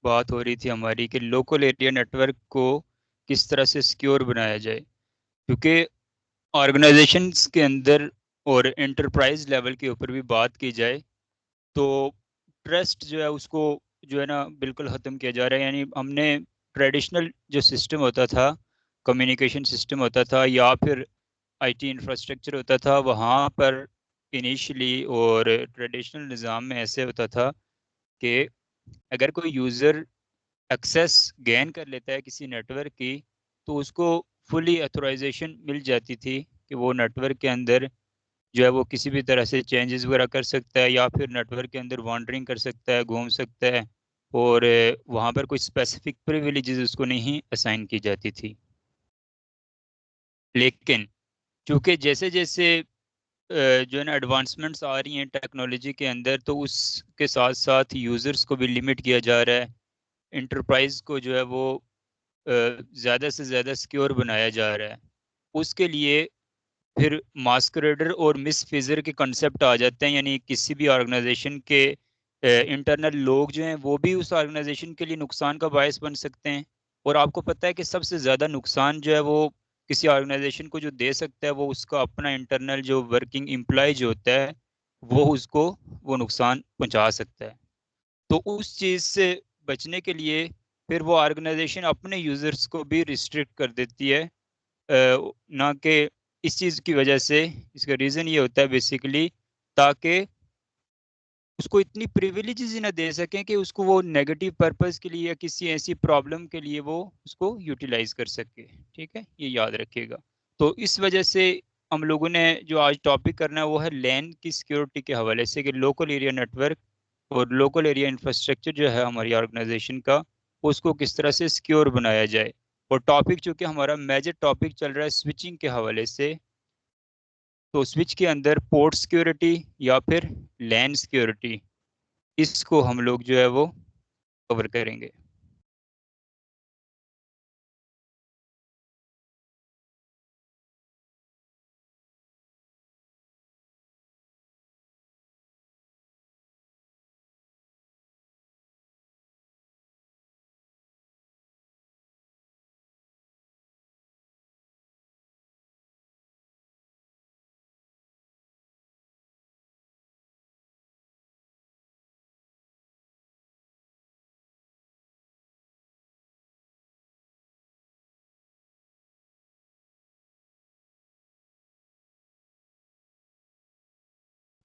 बात हो रही थी हमारी कि लोकल एरिया नेटवर्क को किस तरह से सिक्योर बनाया जाए, क्योंकि ऑर्गेनाइजेशंस के अंदर और एंटरप्राइज लेवल के ऊपर भी बात की जाए तो ट्रस्ट जो है उसको जो है ना बिल्कुल ख़त्म किया जा रहा है। यानी हमने ट्रेडिशनल जो सिस्टम होता था, कम्युनिकेशन सिस्टम होता था या फिर आईटी इंफ्रास्ट्रक्चर होता था, वहाँ पर इनिशियली और ट्रेडिशनल निज़ाम में ऐसे होता था कि अगर कोई यूज़र एक्सेस गेन कर लेता है किसी नेटवर्क की, तो उसको फुली अथोराइजेशन मिल जाती थी कि वो नेटवर्क के अंदर जो है वो किसी भी तरह से चेंजेस वगैरह कर सकता है या फिर नेटवर्क के अंदर वॉन्डरिंग कर सकता है, घूम सकता है। और वहाँ पर कोई स्पेसिफिक प्रिविलेजेस उसको नहीं असाइन की जाती थी। लेकिन चूंकि जैसे जैसे जो है ना एडवांसमेंट्स आ रही हैं टेक्नोलॉजी के अंदर, तो उसके साथ साथ यूज़र्स को भी लिमिट किया जा रहा है। इंटरप्राइज को जो है वो ज़्यादा से ज़्यादा सिक्योर बनाया जा रहा है। उसके लिए फिर मास्करेडर और मिस फिजर के कंसेप्ट आ जाते हैं। यानी किसी भी ऑर्गेनाइजेशन के इंटरनल लोग जो हैं वो भी उस ऑर्गेनाइजेशन के लिए नुकसान का बायस बन सकते हैं। और आपको पता है कि सबसे ज़्यादा नुकसान जो है वो किसी ऑर्गेनाइजेशन को जो दे सकता है वो उसका अपना इंटरनल जो वर्किंग एम्प्लॉय जो होता है, वो उसको वो नुकसान पहुंचा सकता है। तो उस चीज़ से बचने के लिए फिर वो ऑर्गेनाइजेशन अपने यूज़र्स को भी रिस्ट्रिक्ट कर देती है। ना कि इस चीज़ की वजह से, इसका रीज़न ये होता है बेसिकली ताकि उसको इतनी प्रिविलेजेस ही ना दे सकें कि उसको वो नेगेटिव पर्पस के लिए या किसी ऐसी प्रॉब्लम के लिए वो उसको यूटिलाइज कर सके। ठीक है, ये याद रखिएगा। तो इस वजह से हम लोगों ने जो आज टॉपिक करना है वो है लैन की सिक्योरिटी के हवाले से, कि लोकल एरिया नेटवर्क और लोकल एरिया इंफ्रास्ट्रक्चर जो है हमारी ऑर्गेनाइजेशन का, उसको किस तरह से सिक्योर बनाया जाए। और टॉपिक चूंकि हमारा मेजर टॉपिक चल रहा है स्विचिंग के हवाले से, तो स्विच के अंदर पोर्ट सिक्योरिटी या फिर लैन सिक्योरिटी, इसको हम लोग जो है वो कवर करेंगे।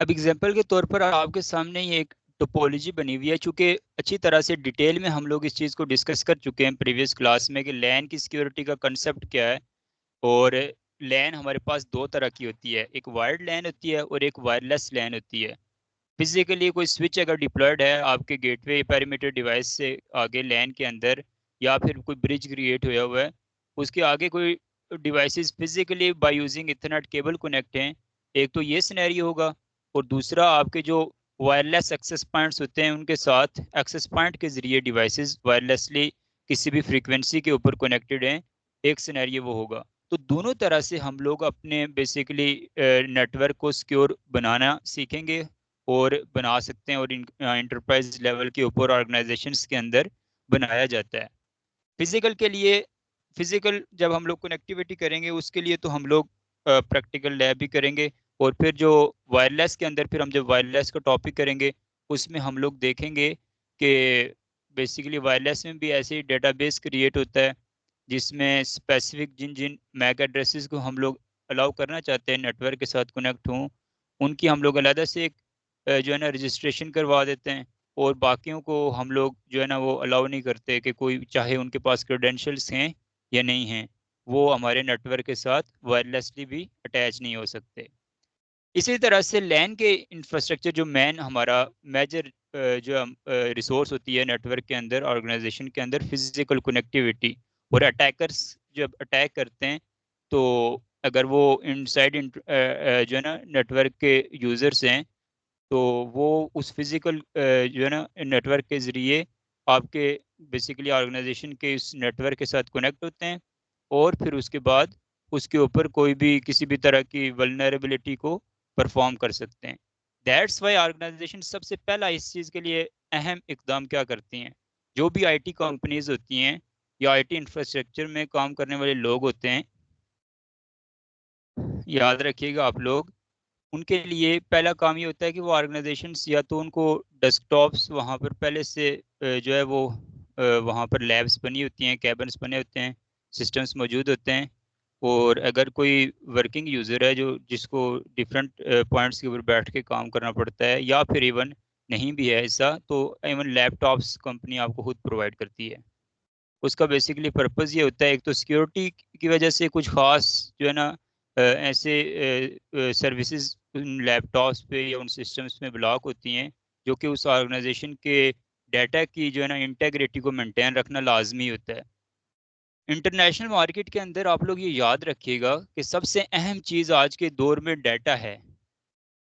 अब एग्जांपल के तौर पर आपके सामने ये एक टोपोलॉजी बनी हुई है। चूंकि अच्छी तरह से डिटेल में हम लोग इस चीज़ को डिस्कस कर चुके हैं प्रीवियस क्लास में कि लैन की सिक्योरिटी का कंसेप्ट क्या है। और लैन हमारे पास दो तरह की होती है, एक वायर्ड लैन होती है और एक वायरलेस लैन होती है। फिजिकली कोई स्विच अगर डिप्लॉयड है आपके गेटवे पैरामीटर डिवाइस से आगे लैन के अंदर, या फिर कोई ब्रिज क्रिएट हुआ हुआ है, उसके आगे कोई devices physically by using Ethernet cable connect हैं, एक तो ये सिनेरियो होगा। और दूसरा आपके जो वायरलेस एक्सेस पॉइंट्स होते हैं उनके साथ एक्सेस पॉइंट के जरिए डिवाइसेस वायरलेसली किसी भी फ्रीक्वेंसी के ऊपर कनेक्टेड हैं, एक सिनेरियो वो होगा। तो दोनों तरह से हम लोग अपने बेसिकली नेटवर्क को सिक्योर बनाना सीखेंगे और बना सकते हैं। और इंटरप्राइज लेवल के ऊपर ऑर्गेनाइजेशंस के अंदर बनाया जाता है। फिजिकल के लिए, फिजिकल जब हम लोग कनेक्टिविटी करेंगे उसके लिए तो हम लोग प्रैक्टिकल लैब भी करेंगे। और फिर जो वायरलेस के अंदर, फिर हम जब वायरलेस का टॉपिक करेंगे उसमें हम लोग देखेंगे कि बेसिकली वायरलेस में भी ऐसे ही डेटाबेस क्रिएट होता है जिसमें स्पेसिफिक जिन जिन मैक एड्रेसेस को हम लोग अलाउ करना चाहते हैं नेटवर्क के साथ कनेक्ट हों, उनकी हम लोग अलग से एक जो है ना रजिस्ट्रेशन करवा देते हैं। और बाकियों को हम लोग जो है ना वो अलाउ नहीं करते कि कोई चाहे उनके पास क्रेडेंशियल्स हैं या नहीं हैं, वो हमारे नेटवर्क के साथ वायरलेसली भी अटैच नहीं हो सकते। इसी तरह से लैन के इंफ्रास्ट्रक्चर जो मेन हमारा मेजर जो रिसोर्स होती है नेटवर्क के अंदर, ऑर्गेनाइजेशन के अंदर, फिजिकल कनेक्टिविटी। और अटैकर्स जब अटैक करते हैं तो अगर वो इनसाइड जो है ना नेटवर्क के यूजर्स हैं, तो वो उस फिजिकल जो है ना नेटवर्क के ज़रिए आपके बेसिकली ऑर्गेनाइजेशन के इस नेटवर्क के साथ कनेक्ट होते हैं। और फिर उसके बाद उसके ऊपर कोई भी किसी भी तरह की वल्नरेबिलिटी को परफॉर्म कर सकते हैं। दैट्स वाई ऑर्गेनाइजेशन सबसे पहला इस चीज़ के लिए अहम इकदाम क्या करती हैं, जो भी आईटी कंपनीज होती हैं या आईटी इंफ्रास्ट्रक्चर में काम करने वाले लोग होते हैं, याद रखिएगा आप लोग, उनके लिए पहला काम ये होता है कि वो ऑर्गेनाइजेशंस या तो उनको डेस्कटॉप्स वहाँ पर पहले से जो है वो वहाँ पर लैब्स बनी होती हैं, कैबिन्स बने होते हैं, सिस्टम्स मौजूद होते हैं। और अगर कोई वर्किंग यूज़र है जो जिसको डिफरेंट पॉइंट्स के ऊपर बैठ के काम करना पड़ता है, या फिर इवन नहीं भी है ऐसा, तो इवन लैपटॉप्स कंपनी आपको खुद प्रोवाइड करती है। उसका बेसिकली पर्पस ये होता है, एक तो सिक्योरिटी की वजह से कुछ खास जो है ना ऐसे सर्विसेज उन लैपटॉप्स पे या उन सिस्टम्स में ब्लॉक होती हैं, जो कि उस ऑर्गेनाइजेशन के डाटा की जो है ना इंटेग्रिटी को मेंटेन रखना लाजमी होता है। इंटरनेशनल मार्केट के अंदर आप लोग ये याद रखिएगा कि सबसे अहम चीज़ आज के दौर में डाटा है।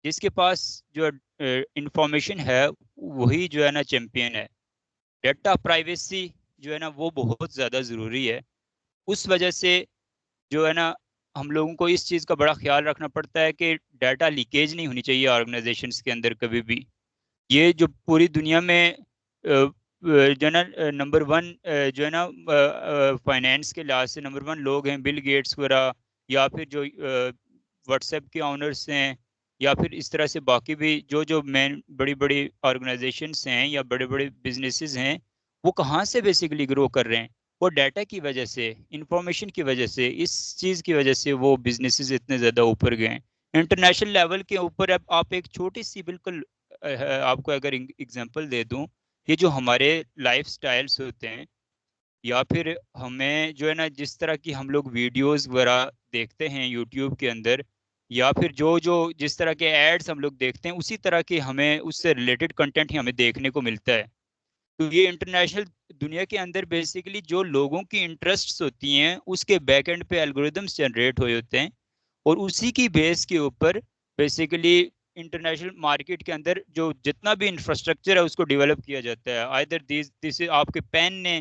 जिसके पास जो इंफॉर्मेशन है वही जो है ना चैंपियन है। डाटा प्राइवेसी जो है ना वो बहुत ज़्यादा ज़रूरी है। उस वजह से जो है ना हम लोगों को इस चीज़ का बड़ा ख्याल रखना पड़ता है कि डाटा लीकेज नहीं होनी चाहिए ऑर्गेनाइजेशंस के अंदर कभी भी। ये जो पूरी दुनिया में जो है ना नंबर वन जो है ना फाइनेंस के लिहाज से नंबर वन लोग हैं, बिल गेट्स वगैरह, या फिर जो व्हाट्सएप के ऑनर्स हैं, या फिर इस तरह से बाकी भी जो जो मेन बड़ी बड़ी ऑर्गेनाइजेशंस हैं या बड़े बड़े बिजनेसेस हैं, वो कहाँ से बेसिकली ग्रो कर रहे हैं? वो डाटा की वजह से, इंफॉर्मेशन की वजह से, इस चीज़ की वजह से वो बिजनेसेस इतने ज़्यादा ऊपर गए हैं। इंटरनेशनल लेवल के ऊपर अब आप एक छोटी सी बिल्कुल आपको अगर एग्जांपल दे दूं, ये जो हमारे लाइफ स्टाइल्स होते हैं, या फिर हमें जो है ना जिस तरह की हम लोग वीडियोस वगैरह देखते हैं यूट्यूब के अंदर, या फिर जो जो जिस तरह के एड्स हम लोग देखते हैं, उसी तरह के हमें उससे रिलेटेड कंटेंट ही हमें देखने को मिलता है। तो ये इंटरनेशनल दुनिया के अंदर बेसिकली जो लोगों की इंटरेस्ट्स होती हैं उसके बैक एंड पे एल्गोरिदम्स जनरेट हुए होते हैं, और उसी की बेस के ऊपर बेसिकली इंटरनेशनल मार्केट के अंदर जो जितना भी इंफ्रास्ट्रक्चर है उसको डेवलप किया जाता है। आइदर दिस आपके पेन ने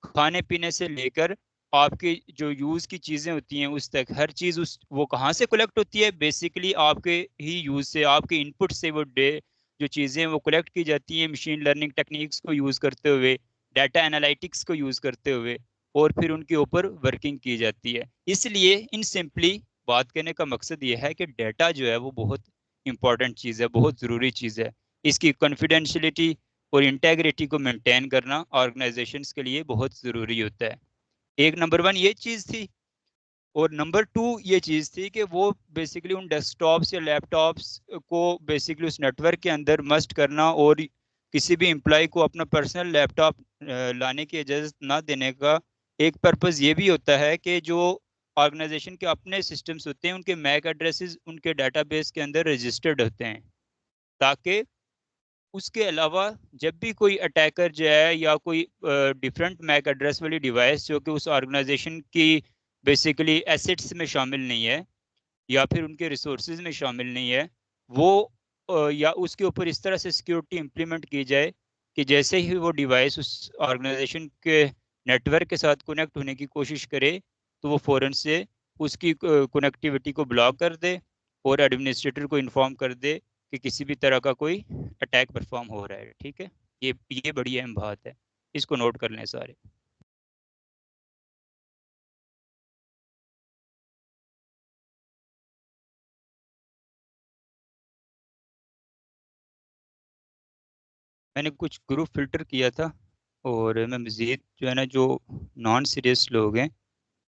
खाने पीने से लेकर आपकी जो यूज़ की चीज़ें होती हैं उस तक, हर चीज़ उस वो कहाँ से कलेक्ट होती है? बेसिकली आपके ही यूज़ से, आपके इनपुट से वो डे जो चीज़ें वो कलेक्ट की जाती हैं मशीन लर्निंग टेक्निक्स को यूज़ करते हुए, डाटा एनालिटिक्स को यूज़ करते हुए, और फिर उनके ऊपर वर्किंग की जाती है। इसलिए इन सिंपली बात करने का मकसद ये है कि डाटा जो है वो बहुत इंपॉर्टेंट चीज़ है, बहुत ज़रूरी चीज़ है। इसकी कॉन्फिडेंशियलिटी और इंटेग्रिटी को मेंटेन करना ऑर्गेनाइजेशंस के लिए बहुत ज़रूरी होता है। एक नंबर वन ये चीज़ थी। और नंबर टू ये चीज़ थी कि वो बेसिकली उन डेस्कटॉप्स या लैपटॉप्स को बेसिकली उस नेटवर्क के अंदर मस्ट करना, और किसी भी एम्प्लॉय को अपना पर्सनल लैपटॉप लाने की इजाज़त ना देने का एक पर्पज़ ये भी होता है कि जो ऑर्गेनाइजेशन के अपने सिस्टम्स होते हैं उनके मैक एड्रेसेस उनके डाटाबेस के अंदर रजिस्टर्ड होते हैं, ताकि उसके अलावा जब भी कोई अटैकर जो है या कोई डिफरेंट मैक एड्रेस वाली डिवाइस जो कि उस ऑर्गेनाइजेशन की बेसिकली एसेट्स में शामिल नहीं है या फिर उनके रिसोर्सेज में शामिल नहीं है, वो या उसके ऊपर इस तरह से सिक्योरिटी इम्प्लीमेंट की जाए कि जैसे ही वो डिवाइस उस ऑर्गेनाइजेशन के नेटवर्क के साथ कनेक्ट होने की कोशिश करे, तो वो फ़ौरन से उसकी कनेक्टिविटी को ब्लॉक कर दे और एडमिनिस्ट्रेटर को इन्फॉर्म कर दे कि किसी भी तरह का कोई अटैक परफॉर्म हो रहा है। ठीक है, ये बड़ी अहम बात है, इसको नोट कर लें सारे। मैंने कुछ ग्रुप फिल्टर किया था, और मैं मज़ीद जो है ना जो नॉन सीरियस लोग हैं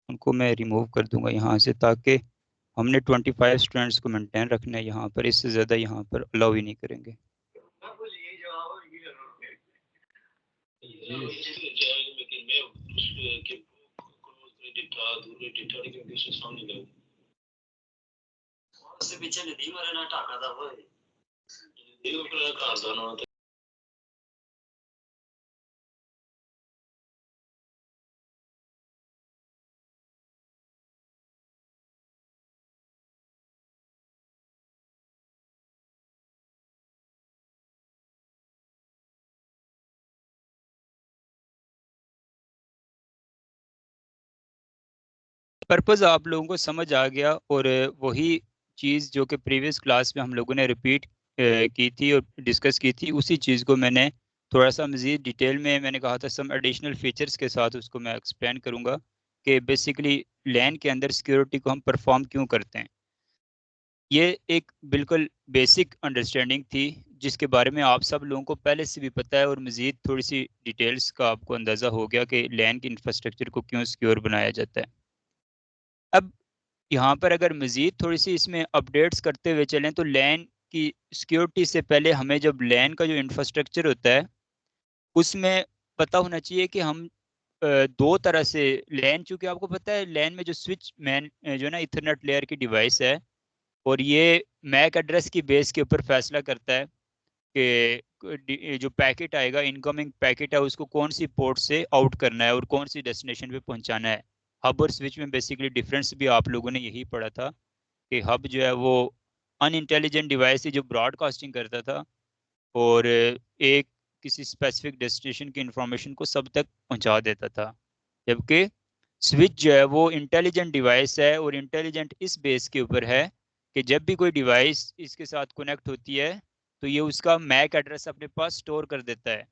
उनको मैं रिमूव कर दूंगा यहाँ से, ताकि हमने 25 स्टूडेंट्स को मेंटेन रखना है यहाँ पर, इससे ज़्यादा यहाँ पर अलाउ ही नहीं करेंगे। पर्पज़ आप लोगों को समझ आ गया, और वही चीज़ जो कि प्रीवियस क्लास में हम लोगों ने रिपीट की थी और डिस्कस की थी, उसी चीज़ को मैंने थोड़ा सा मज़ीद डिटेल में मैंने कहा था सम एडिशनल फीचर्स के साथ उसको मैं एक्सप्लेन करूँगा कि बेसिकली लैन के अंदर सिक्योरिटी को हम परफॉर्म क्यों करते हैं। ये एक बिल्कुल बेसिक अंडरस्टैंडिंग थी जिसके बारे में आप सब लोगों को पहले से भी पता है और मज़ीद थोड़ी सी डिटेल्स का आपको अंदाज़ा हो गया कि लैन के इंफ्रास्ट्रक्चर को क्यों सिक्योर बनाया जाता है। अब यहाँ पर अगर मज़ीद थोड़ी सी इसमें अपडेट्स करते हुए चलें तो लैन की सिक्योरिटी से पहले हमें जब लैन का जो इंफ्रास्ट्रक्चर होता है उसमें पता होना चाहिए कि हम दो तरह से लैन, चूंकि आपको पता है लैन में जो स्विच मैन जो है ना इथरनेट लेयर की डिवाइस है और ये मैक एड्रेस की बेस के ऊपर फैसला करता है कि जो पैकेट आएगा इनकमिंग पैकेट है उसको कौन सी पोर्ट से आउट करना है और कौन सी डेस्टिनेशन पे पहुंचाना है। हब और स्विच में बेसिकली डिफरेंस भी आप लोगों ने यही पढ़ा था कि हब जो है वो अनइंटेलिजेंट डिवाइस है जो ब्रॉडकास्टिंग करता था और एक किसी स्पेसिफिक डेस्टिनेशन की इंफॉर्मेशन को सब तक पहुंचा देता था, जबकि स्विच जो है वो इंटेलिजेंट डिवाइस है और इंटेलिजेंट इस बेस के ऊपर है कि जब भी कोई डिवाइस इसके साथ कनेक्ट होती है तो ये उसका मैक एड्रेस अपने पास स्टोर कर देता है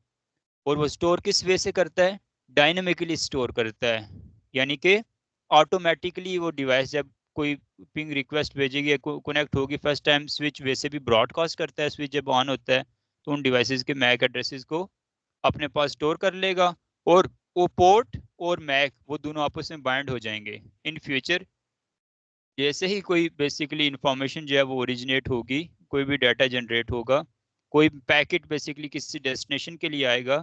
और वो स्टोर किस वे से करता है, डायनेमिकली स्टोर करता है। यानी कि ऑटोमेटिकली वो डिवाइस जब कोई पिंग रिक्वेस्ट भेजेगी या कनेक्ट होगी फर्स्ट टाइम, स्विच वैसे भी ब्रॉडकास्ट करता है, स्विच जब ऑन होता है तो उन डिवाइसेस के मैक एड्रेसेस को अपने पास स्टोर कर लेगा और वो पोर्ट और मैक वो दोनों आपस में बाइंड हो जाएंगे। इन फ्यूचर जैसे ही कोई बेसिकली इंफॉर्मेशन जो है वो ओरिजिनेट होगी, कोई भी डाटा जनरेट होगा, कोई पैकेट बेसिकली किसी डेस्टिनेशन के लिए आएगा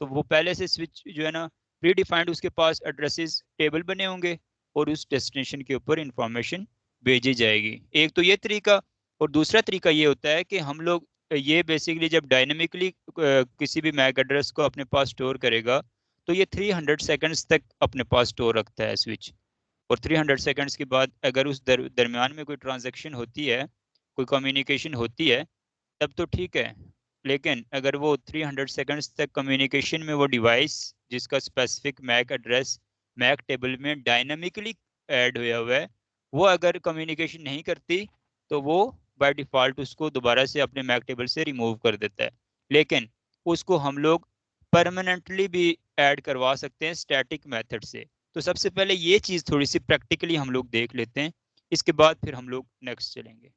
तो वो पहले से स्विच जो है ना प्री डिफाइंड उसके पास एड्रेसेस टेबल बने होंगे और उस डेस्टिनेशन के ऊपर इंफॉर्मेशन भेजी जाएगी। एक तो ये तरीका, और दूसरा तरीका ये होता है कि हम लोग ये बेसिकली जब डायनेमिकली किसी भी मैक एड्रेस को अपने पास स्टोर करेगा तो ये 300 सेकंड्स तक अपने पास स्टोर रखता है स्विच। और 300 सेकंड्स के बाद अगर उस दरमियान में कोई ट्रांजैक्शन होती है, कोई कम्युनिकेशन होती है तब तो ठीक है, लेकिन अगर वो 300 सेकंड्स तक कम्युनिकेशन में वो डिवाइस जिसका specific MAC address MAC table में डायनामिकली ऐड हुआ हुआ है वो अगर कम्युनिकेशन नहीं करती तो वो बाय डिफ़ॉल्ट उसको दोबारा से अपने मैक टेबल से रिमूव कर देता है। लेकिन उसको हम लोग परमानेंटली भी ऐड करवा सकते हैं स्टैटिक मेथड से। तो सबसे पहले ये चीज़ थोड़ी सी प्रैक्टिकली हम लोग देख लेते हैं, इसके बाद फिर हम लोग नेक्स्ट चलेंगे।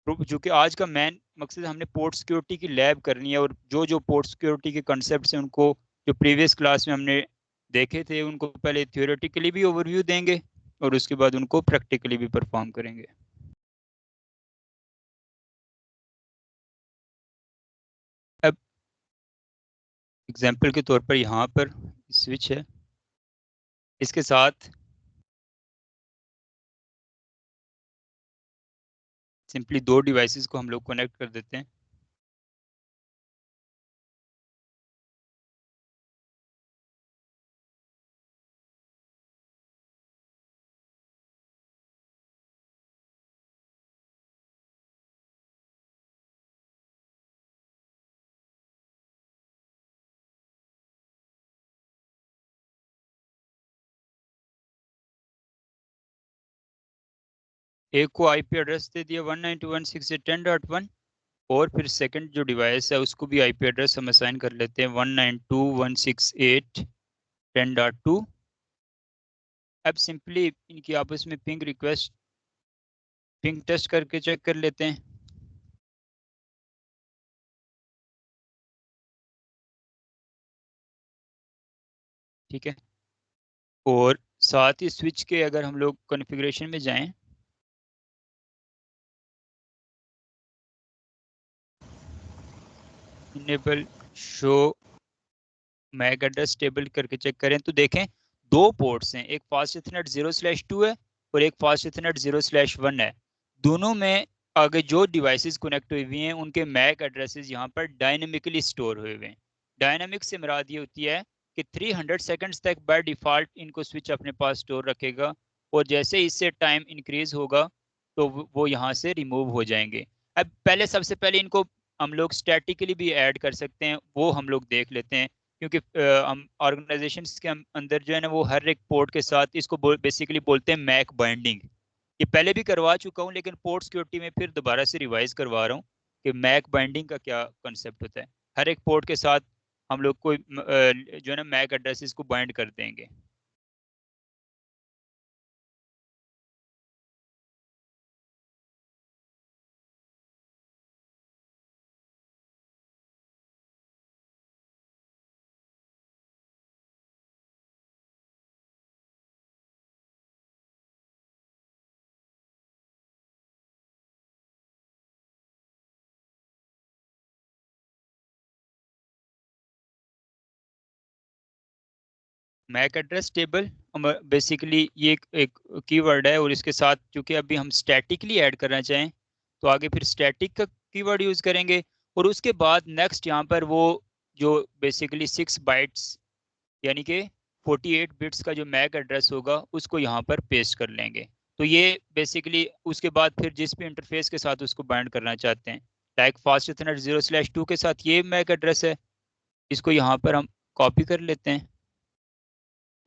जो कि आज का मेन मकसद है, हमने पोर्ट सिक्योरिटी की लैब करनी है और जो जो पोर्ट सिक्योरिटी के कॉन्सेप्ट्स हैं उनको जो प्रीवियस क्लास में हमने देखे थे उनको पहले थियोरेटिकली भी ओवरव्यू देंगे और उसके बाद उनको प्रैक्टिकली भी परफॉर्म करेंगे। अब एग्जांपल के तौर पर यहाँ पर स्विच है, इसके साथ सिंपली दो डिवाइसेस को हम लोग कनेक्ट कर देते हैं। एक को आईपी एड्रेस दे दिया 192.168.10.1 और फिर सेकंड जो डिवाइस है उसको भी आईपी एड्रेस हम असाइन कर लेते हैं 192.168.10.2। अब सिंपली इनकी आपस में पिंग रिक्वेस्ट पिंग टेस्ट करके चेक कर लेते हैं। ठीक है, और साथ ही स्विच के अगर हम लोग कॉन्फ़िगरेशन में जाएं, enable show MAC address table करके चेक करें तो देखें दो पोर्ट्स हैं, एक फास्ट इथरनेट 0/2 है और एक फास्ट इथरनेट 0/1 है। दोनों में आगे जो डिवाइसेस कनेक्ट हुई हुई हैं उनके मैक एड्रेसेस यहाँ पर डायनेमिकली स्टोर हुए हुए हैं। डायनेमिक से मुराद ये होती है कि 300 सेकंड्स तक बाय डिफ़ॉल्ट इनको स्विच अपने पास स्टोर रखेगा और जैसे इससे टाइम इंक्रीज होगा तो वो यहाँ से रिमूव हो जाएंगे। अब पहले सबसे पहले इनको हम लोग स्टैटिकली भी ऐड कर सकते हैं, वो हम लोग देख लेते हैं क्योंकि हम ऑर्गेनाइजेशन के अंदर जो है ना वो हर एक पोर्ट के साथ इसको बेसिकली बोलते हैं मैक बाइंडिंग। ये पहले भी करवा चुका हूँ लेकिन पोर्ट सिक्योरिटी में फिर दोबारा से रिवाइज करवा रहा हूँ कि मैक बाइंडिंग का क्या कंसेप्ट होता है। हर एक पोर्ट के साथ हम लोग कोई जो है ना मैक एड्रेसेस को बाइंड कर देंगे। मैक एड्रेस टेबल बेसिकली ये एक कीवर्ड है, और इसके साथ चूंकि अभी हम स्टैटिकली ऐड करना चाहें तो आगे फिर स्टैटिक का कीवर्ड यूज करेंगे। और उसके बाद नेक्स्ट यहाँ पर वो जो बेसिकली 6 बाइट्स यानी कि 48 बिट्स का जो मैक एड्रेस होगा उसको यहाँ पर पेस्ट कर लेंगे। तो ये बेसिकली उसके बाद फिर जिस भी इंटरफेस के साथ उसको बाइंड करना चाहते हैं, लाइक फास्ट इथरनेट 0/2 के साथ ये मैक एड्रेस है, इसको यहाँ पर हम कॉपी कर लेते हैं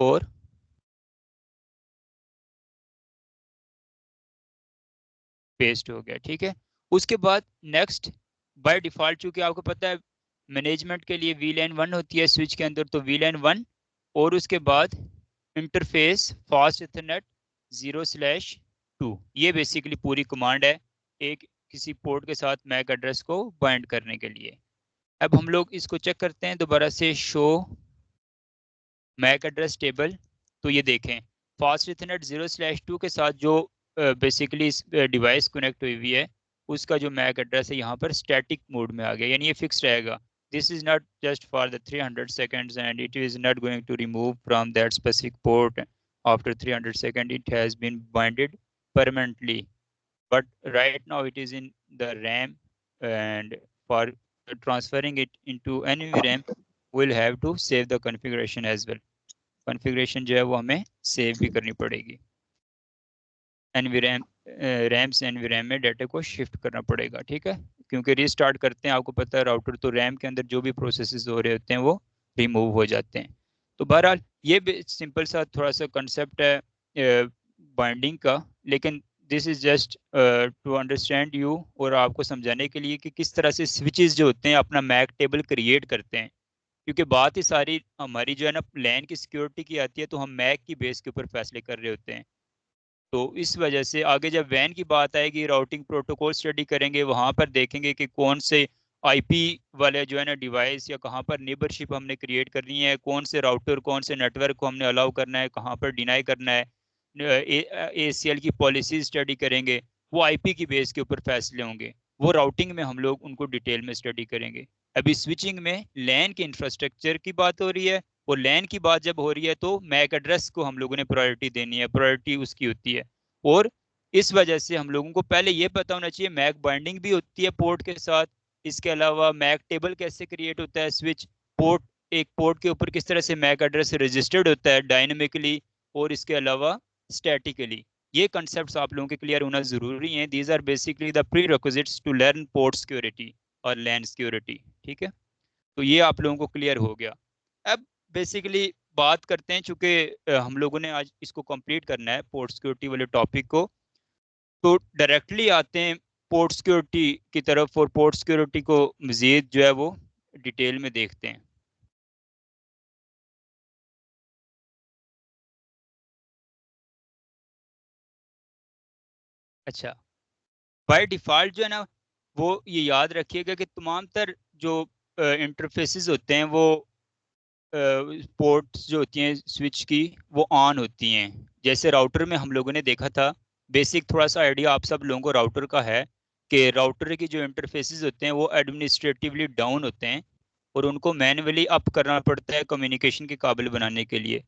और पेस्ट हो गया। ठीक है। उसके बाद नेक्स्ट, बाय डिफॉल्ट चूंकि आपको पता है मैनेजमेंट के लिए VLAN 1 होती है स्विच के अंदर, तो VLAN 1 और उसके बाद इंटरफेस फास्ट इथरनेट 0/2, ये बेसिकली पूरी कमांड है एक किसी पोर्ट के साथ मैक एड्रेस को बाइंड करने के लिए। अब हम लोग इसको चेक करते हैं दोबारा से, शो मैक एड्रेस टेबल। तो ये देखें फास्ट इथरनेट 0/2 के साथ जो बेसिकली इस डिवाइस कनेक्ट हुई हुई है उसका जो मैक एड्रेस है यहाँ पर स्टैटिक मोड में आ गया, यानी ये फिक्स रहेगा। This is not just for the 300 seconds and it is not going to remove from that specific port after 300 seconds. It has been binded permanently, but right now it is in the RAM, and for transferring it into NVRAM we'll have to save the configuration as well. Configuration जो है वो हमें save भी करनी पड़ेगी, एनवीरैम RAM से एनवीरैम में data को शिफ्ट करना पड़ेगा। ठीक है, क्योंकि रीस्टार्ट करते हैं आपको पता है राउटर तो रैम के अंदर जो भी प्रोसेसेस हो रहे होते हैं वो रिमूव हो जाते हैं। तो बहरहाल ये सिंपल सा थोड़ा सा कंसेप्ट है बाइंडिंग का, लेकिन this is just to understand you, और आपको समझाने के लिए कि किस तरह से स्विचेस जो होते हैं अपना मैक टेबल क्रिएट करते हैं। क्योंकि बात ही सारी हमारी जो है ना लैन की सिक्योरिटी की आती है, तो हम मैक की बेस के ऊपर फैसले कर रहे होते हैं। तो इस वजह से आगे जब वैन की बात आएगी, राउटिंग प्रोटोकॉल स्टडी करेंगे, वहाँ पर देखेंगे कि कौन से आईपी वाले जो है ना डिवाइस या कहाँ पर नेबरशिप हमने क्रिएट करनी है, कौन से राउटर कौन से नेटवर्क को हमने अलाउ करना है, कहाँ पर डिनाई करना है। ACL की पॉलिसी स्टडी करेंगे, वो आईपी की बेस के ऊपर फैसले होंगे। वो राउटिंग में हम लोग उनको डिटेल में स्टडी करेंगे। अभी स्विचिंग में लैन के इंफ्रास्ट्रक्चर की बात हो रही है, और लैन की बात जब हो रही है तो मैक एड्रेस को हम लोगों ने प्रायोरिटी देनी है, प्रायोरिटी उसकी होती है। और इस वजह से हम लोगों को पहले ये पता होना चाहिए मैक बाइंडिंग भी होती है पोर्ट के साथ। इसके अलावा मैक टेबल कैसे क्रिएट होता है, स्विच पोर्ट, एक पोर्ट के ऊपर किस तरह से मैक एड्रेस रजिस्टर्ड होता है डायनेमिकली, और इसके अलावा स्टैटिकली। ये कॉन्सेप्ट्स आप लोगों के क्लियर होना जरूरी हैं। These are basically the prerequisites to learn port security और लैन सिक्योरिटी। ठीक है, तो ये आप लोगों को क्लियर हो गया। अब बेसिकली बात करते हैं, चूंकि हम लोगों ने आज इसको कंप्लीट करना है पोर्ट सिक्योरिटी वाले टॉपिक को, तो डायरेक्टली आते हैं पोर्ट सिक्योरिटी की तरफ, और पोर्ट सिक्योरिटी को मज़ीद जो है वो डिटेल में देखते हैं। अच्छा, बाय डिफ़ॉल्ट जो है ना वो ये याद रखिएगा कि तमाम तर जो इंटरफेसेस होते हैं वो पोर्ट्स जो होती हैं स्विच की वो ऑन होती हैं। जैसे राउटर में हम लोगों ने देखा था, बेसिक थोड़ा सा आइडिया आप सब लोगों को राउटर का है कि राउटर की जो इंटरफेसेस होते हैं वो एडमिनिस्ट्रेटिवली डाउन होते हैं, और उनको मैन्युअली अप करना पड़ता है कम्युनिकेशन के काबिल बनाने के लिए।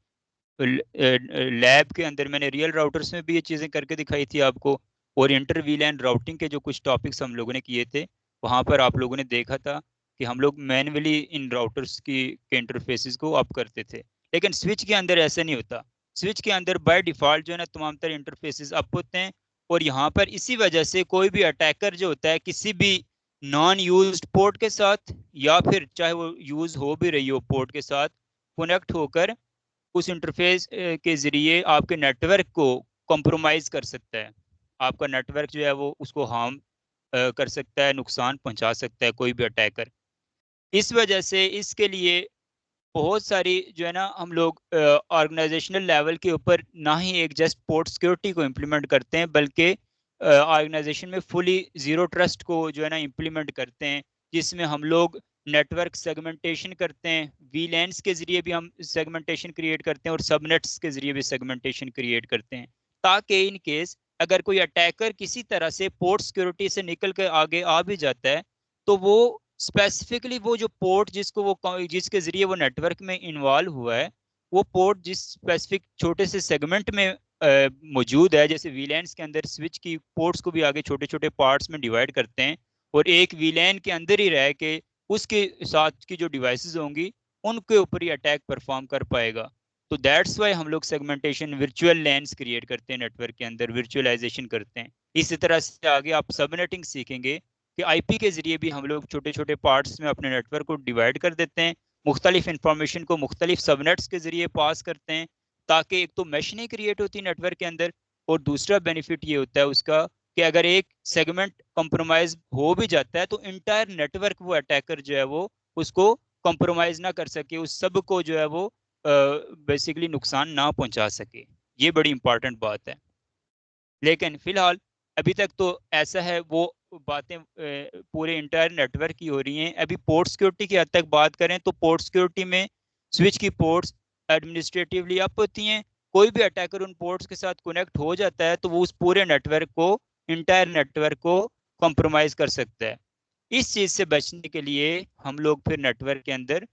लैब के अंदर मैंने रियल राउटर्स में भी ये चीज़ें करके दिखाई थी आपको, और इंटर वीलैन राउटिंग के जो कुछ टॉपिक्स हम लोगों ने किए थे वहाँ पर आप लोगों ने देखा था कि हम लोग मैन्युअली इन राउटर्स की के इंटरफेसेस को अप करते थे। लेकिन स्विच के अंदर ऐसा नहीं होता। स्विच के अंदर बाय डिफ़ॉल्ट जो है ना तमाम तरह इंटरफेसेस अप होते हैं, और यहाँ पर इसी वजह से कोई भी अटैकर जो होता है किसी भी नॉन यूज्ड पोर्ट के साथ, या फिर चाहे वो यूज़ हो भी रही हो पोर्ट के साथ, कनेक्ट होकर उस इंटरफेस के ज़रिए आपके नेटवर्क को कॉम्प्रोमाइज़ कर सकता है। आपका नेटवर्क जो है वो उसको हार्म कर सकता है, नुकसान पहुंचा सकता है कोई भी अटैकर। इस वजह से इसके लिए बहुत सारी जो है ना हम लोग ऑर्गेनाइजेशनल लेवल के ऊपर ना ही एक जस्ट पोर्ट सिक्योरिटी को इम्प्लीमेंट करते हैं, बल्कि ऑर्गेनाइजेशन में फुली ज़ीरो ट्रस्ट को जो है ना इम्प्लीमेंट करते हैं, जिसमें हम लोग नेटवर्क सेगमेंटेशन करते हैं। वीलैन्स के ज़रिए भी हम सेगमेंटेशन क्रिएट करते हैं और सबनेट्स के ज़रिए भी सेगमेंटेशन क्रिएट करते हैं, ताकि इन केस अगर कोई अटैकर किसी तरह से पोर्ट सिक्योरिटी से निकल कर आगे आ भी जाता है, तो वो स्पेसिफिकली वो जो पोर्ट जिसके जरिए वो नेटवर्क में इन्वॉल्व हुआ है, वो पोर्ट जिस स्पेसिफिक छोटे से सेगमेंट में मौजूद है, जैसे वीलैन्स के अंदर स्विच की पोर्ट्स को भी आगे छोटे छोटे पार्ट्स में डिवाइड करते हैं, और एक वीलैन के अंदर ही रह के उसके साथ की जो डिवाइसेस होंगी उनके ऊपर ही अटैक परफॉर्म कर पाएगा। तो दैट्स वाई हम लोग सेगमेंटेशन वर्चुअल लैन्स क्रिएट करते हैं, नेटवर्क के अंदर वर्चुअलाइजेशन करते हैं। इसी तरह से आगे आप सबनेटिंग सीखेंगे कि आईपी के जरिए भी हम लोग छोटे छोटे पार्ट्स में अपने नेटवर्क को डिवाइड कर देते हैं, मुख्तलिफ इंफॉर्मेशन को मुख्तलिफ सबनेट्स के जरिए पास करते हैं, ताकि एक तो मैश नहीं क्रिएट होती नेटवर्क के अंदर, और दूसरा बेनिफिट ये होता है उसका कि अगर एक सेगमेंट कंप्रोमाइज हो भी जाता है तो इंटायर नेटवर्क वो अटैकर जो है वो उसको कंप्रोमाइज ना कर सके, उस सब को जो है वो बेसिकली नुकसान ना पहुंचा सके। ये बड़ी इंपॉर्टेंट बात है। लेकिन फिलहाल अभी तक तो ऐसा है, वो बातें पूरे इंटायर नेटवर्क की हो रही हैं। अभी पोर्ट सिक्योरिटी की हद तक बात करें तो पोर्ट सिक्योरिटी में स्विच की पोर्ट्स एडमिनिस्ट्रेटिवली अप होती हैं। कोई भी अटैकर उन पोर्ट्स के साथ कनेक्ट हो जाता है तो वो उस पूरे नेटवर्क को, इंटायर नेटवर्क को कॉम्प्रोमाइज कर सकता है। इस चीज़ से बचने के लिए हम लोग फिर नेटवर्क के अंदर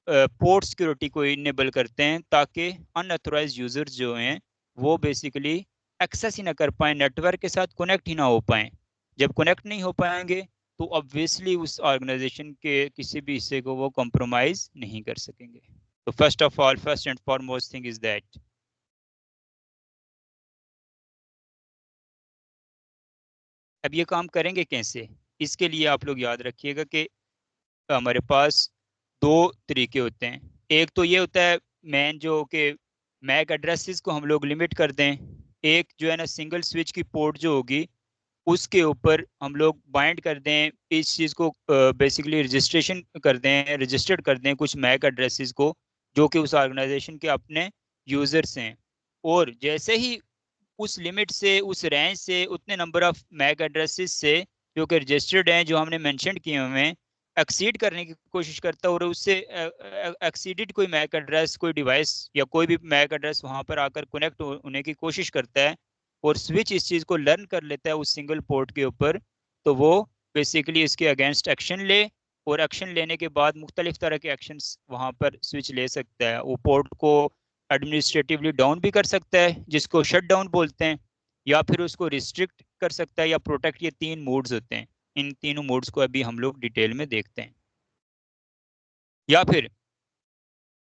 पोर्ट सिक्योरिटी को इनेबल करते हैं, ताकि अनऑथोराइज यूजर्स जो हैं वो बेसिकली एक्सेस ही ना कर पाए, नेटवर्क के साथ कनेक्ट ही ना हो पाए। जब कनेक्ट नहीं हो पाएंगे तो ऑब्वियसली उस ऑर्गेनाइजेशन के किसी भी हिस्से को वो कॉम्प्रोमाइज नहीं कर सकेंगे। तो first of all, first and foremost thing is that. अब ये काम करेंगे कैसे? इसके लिए आप लोग याद रखिएगा कि हमारे पास दो तरीके होते हैं। एक तो ये होता है मैन, जो कि मैक एड्रेसेस को हम लोग लिमिट कर दें। एक जो है ना सिंगल स्विच की पोर्ट जो होगी उसके ऊपर हम लोग बाइंड कर दें इस चीज़ को, बेसिकली रजिस्ट्रेशन कर दें, रजिस्टर्ड कर दें कुछ मैक एड्रेसेस को जो कि उस ऑर्गेनाइजेशन के अपने यूजर्स हैं। और जैसे ही उस लिमिट से, उस रेंज से, उतने नंबर ऑफ मैक एड्रेसेस से जो कि रजिस्टर्ड हैं, जो हमने मेंशन किए हुए हैं, एक्सीड करने की कोशिश करता है, और उससे एक्सीडेड कोई मैक एड्रेस, कोई डिवाइस या कोई भी मैक एड्रेस वहां पर आकर कनेक्ट होने की कोशिश करता है, और स्विच इस चीज़ को लर्न कर लेता है उस सिंगल पोर्ट के ऊपर, तो वो बेसिकली इसके अगेंस्ट एक्शन ले, और एक्शन लेने के बाद मुख्तलिफ तरह के एक्शंस वहां पर स्विच ले सकता है। वो पोर्ट को एडमिनिस्ट्रेटिवली डाउन भी कर सकता है, जिसको शट डाउन बोलते हैं, या फिर उसको रिस्ट्रिक्ट कर सकता है, या प्रोटेक्ट। ये तीन मोड्स होते हैं। इन तीनों मोड्स को अभी हम लोग डिटेल में देखते हैं। या फिर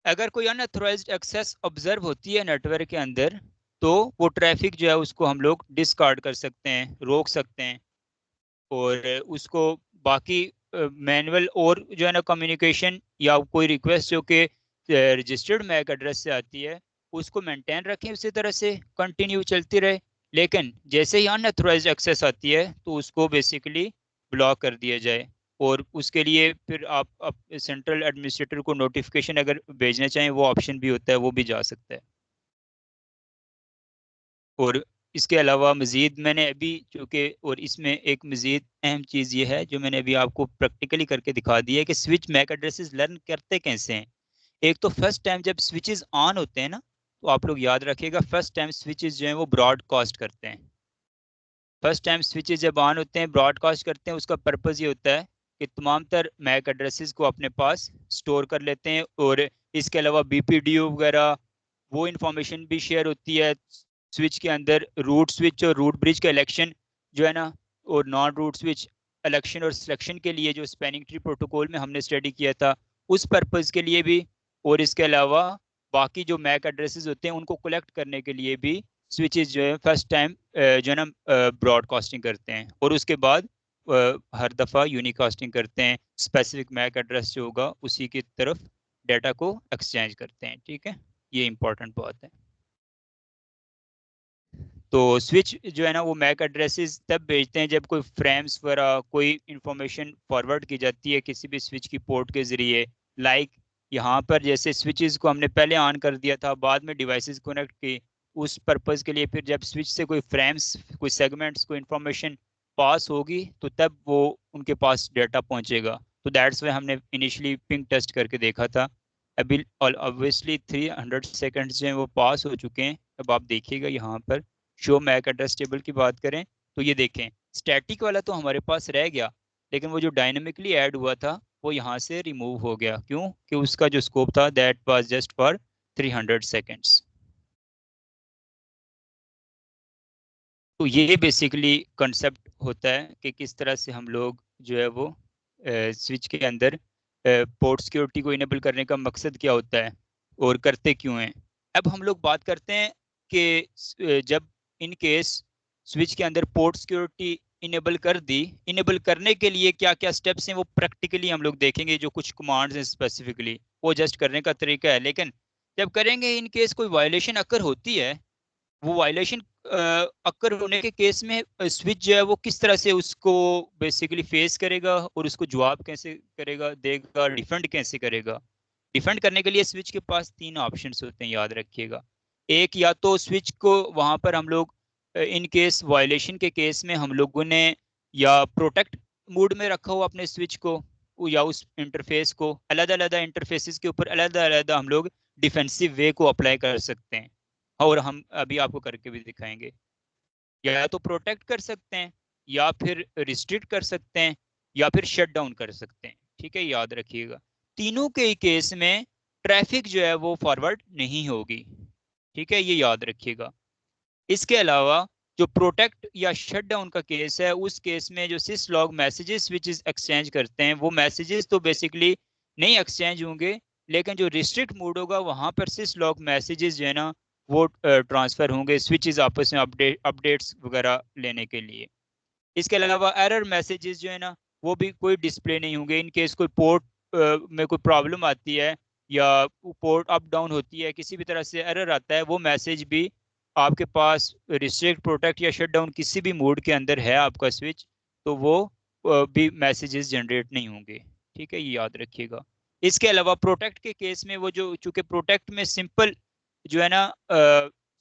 अगर कोई अनऑथराइज्ड एक्सेस ऑब्जर्व होती है नेटवर्क के अंदर, तो वो ट्रैफिक जो है उसको हम लोग डिस्कार्ड कर सकते हैं, रोक सकते हैं, और उसको बाकी मैनुअल और जो है ना कम्युनिकेशन या कोई रिक्वेस्ट जो कि रजिस्टर्ड मैक एड्रेस से आती है उसको मेंटेन रखें, उसी तरह से कंटिन्यू चलती रहे। लेकिन जैसे ही अनऑथराइज्ड एक्सेस आती है तो उसको बेसिकली ब्लॉक कर दिया जाए। और उसके लिए फिर आप सेंट्रल एडमिनिस्ट्रेटर को नोटिफिकेशन अगर भेजना चाहें, वो ऑप्शन भी होता है, वो भी जा सकता है। और इसके अलावा मज़ीद मैंने अभी, चूँकि और इसमें एक मज़ीद अहम चीज़ ये है जो मैंने अभी आपको प्रैक्टिकली करके दिखा दी है कि स्विच मैक एड्रेसेस लर्न करते कैसे हैं। एक तो फर्स्ट टाइम जब स्विचेस ऑन होते हैं ना, तो आप लोग याद रखिएगा, फर्स्ट टाइम स्विचेस जो हैं वो ब्रॉडकास्ट करते हैं। फर्स्ट टाइम स्विचेस जब ऑन होते हैं, ब्रॉडकास्ट करते हैं, उसका पर्पज़ ये होता है कि तमाम तर मैक एड्रेसेस को अपने पास स्टोर कर लेते हैं। और इसके अलावा बीपीडीओ वगैरह वो इंफॉर्मेशन भी शेयर होती है स्विच के अंदर। रूट स्विच और रूट ब्रिज का इलेक्शन जो है ना, और नॉन रूट स्विच इलेक्शन और सिलेक्शन के लिए जो स्पैनिंग ट्री प्रोटोकॉल में हमने स्टडी किया था, उस पर्पज़ के लिए भी। और इसके अलावा बाकी जो मैक एड्रेसेस होते हैं उनको कलेक्ट करने के लिए भी स्विचेस जो है फर्स्ट टाइम जो है ना ब्रॉडकास्टिंग करते हैं, और उसके बाद हर दफ़ा यूनिकास्टिंग करते हैं। स्पेसिफिक मैक एड्रेस जो होगा उसी की तरफ डाटा को एक्सचेंज करते हैं। ठीक है, ये इंपॉर्टेंट बात है। तो स्विच जो है ना वो मैक एड्रेसेस तब भेजते हैं जब कोई फ्रेम्स वगैरह कोई इंफॉर्मेशन फॉरवर्ड की जाती है किसी भी स्विच की पोर्ट के ज़रिए। लाइक यहाँ पर जैसे स्विचेस को हमने पहले ऑन कर दिया था, बाद में डिवाइसेस कनेक्ट की उस पर्पज़ के लिए, फिर जब स्विच से कोई फ्रेम्स कोई सेगमेंट्स कोई इंफॉर्मेशन पास होगी तो तब वो उनके पास डाटा पहुंचेगा। तो दैट्स वाई हमने इनिशियली पिंग टेस्ट करके देखा था। अभी ऑब्वियसली 300 सेकेंड्स जो हैं वो पास हो चुके हैं। अब आप देखिएगा यहाँ पर शो मैक एड्रेस टेबल की बात करें तो ये देखें स्टैटिक वाला तो हमारे पास रह गया, लेकिन वो जो डायनेमिकली ऐड हुआ था वो यहाँ से रिमूव हो गया। क्यों? कि उसका जो स्कोप था that was just for 300 seconds. तो ये बेसिकली कंसेप्ट होता है कि किस तरह से हम लोग जो है वो स्विच के अंदर पोर्ट सिक्योरिटी को इनेबल करने का मकसद क्या होता है और करते क्यों हैं। अब हम लोग बात करते हैं कि जब इन केस स्विच के अंदर पोर्ट सिक्योरिटी इनेबल कर दी, इनेबल करने के लिए क्या क्या स्टेप्स हैं वो प्रैक्टिकली हम लोग देखेंगे। जो कुछ कमांड्स हैं स्पेसिफिकली वो जस्ट करने का तरीका है, लेकिन जब करेंगे इन केस कोई वायलेशन अकर होती है, वो वायलेशन अक्कर होने के केस में स्विच जो है वो किस तरह से उसको बेसिकली फेस करेगा और उसको जवाब कैसे करेगा देगा, डिफेंड कैसे करेगा। डिफेंड करने के लिए स्विच के पास तीन ऑप्शंस होते हैं, याद रखिएगा। एक, या तो स्विच को वहां पर हम लोग इन केस वायलेशन के केस में हम लोगों ने या प्रोटेक्ट मोड में रखा हो अपने स्विच को, या उस इंटरफेस को अलग अलग इंटरफेसेस के ऊपर अलग अलग हम लोग डिफेंसिव वे को अप्लाई कर सकते हैं, और हम अभी आपको करके भी दिखाएंगे। या तो प्रोटेक्ट कर सकते हैं, या फिर रिस्ट्रिक्ट कर सकते हैं, या फिर शट डाउन कर सकते हैं। ठीक है, याद रखिएगा तीनों के केस में ट्रैफिक जो है वो फॉरवर्ड नहीं होगी। ठीक है, ये याद रखिएगा। इसके अलावा जो प्रोटेक्ट या शट डाउन का केस है, उस केस में जो syslog messages which is exchange करते हैं, वो मैसेजेस तो बेसिकली नहीं एक्सचेंज होंगे, लेकिन जो रिस्ट्रिक्ट मोड होगा वहां पर सिस लॉग मैसेजेस जो है ना वो ट्रांसफर होंगे स्विचेस आपस में अपडेट्स वगैरह लेने के लिए। इसके अलावा एरर मैसेजेस जो है ना वो भी कोई डिस्प्ले नहीं होंगे। इन केस कोई पोर्ट में कोई प्रॉब्लम आती है या पोर्ट अप डाउन होती है, किसी भी तरह से एरर आता है, वो मैसेज भी आपके पास रिस्ट्रिक्ट प्रोटेक्ट या शट डाउन किसी भी मोड के अंदर है आपका स्विच, तो वो भी मैसेजेस जनरेट नहीं होंगे। ठीक है, ये याद रखिएगा। इसके अलावा प्रोटेक्ट के केस में वो जो चूंकि प्रोटेक्ट में सिंपल जो है ना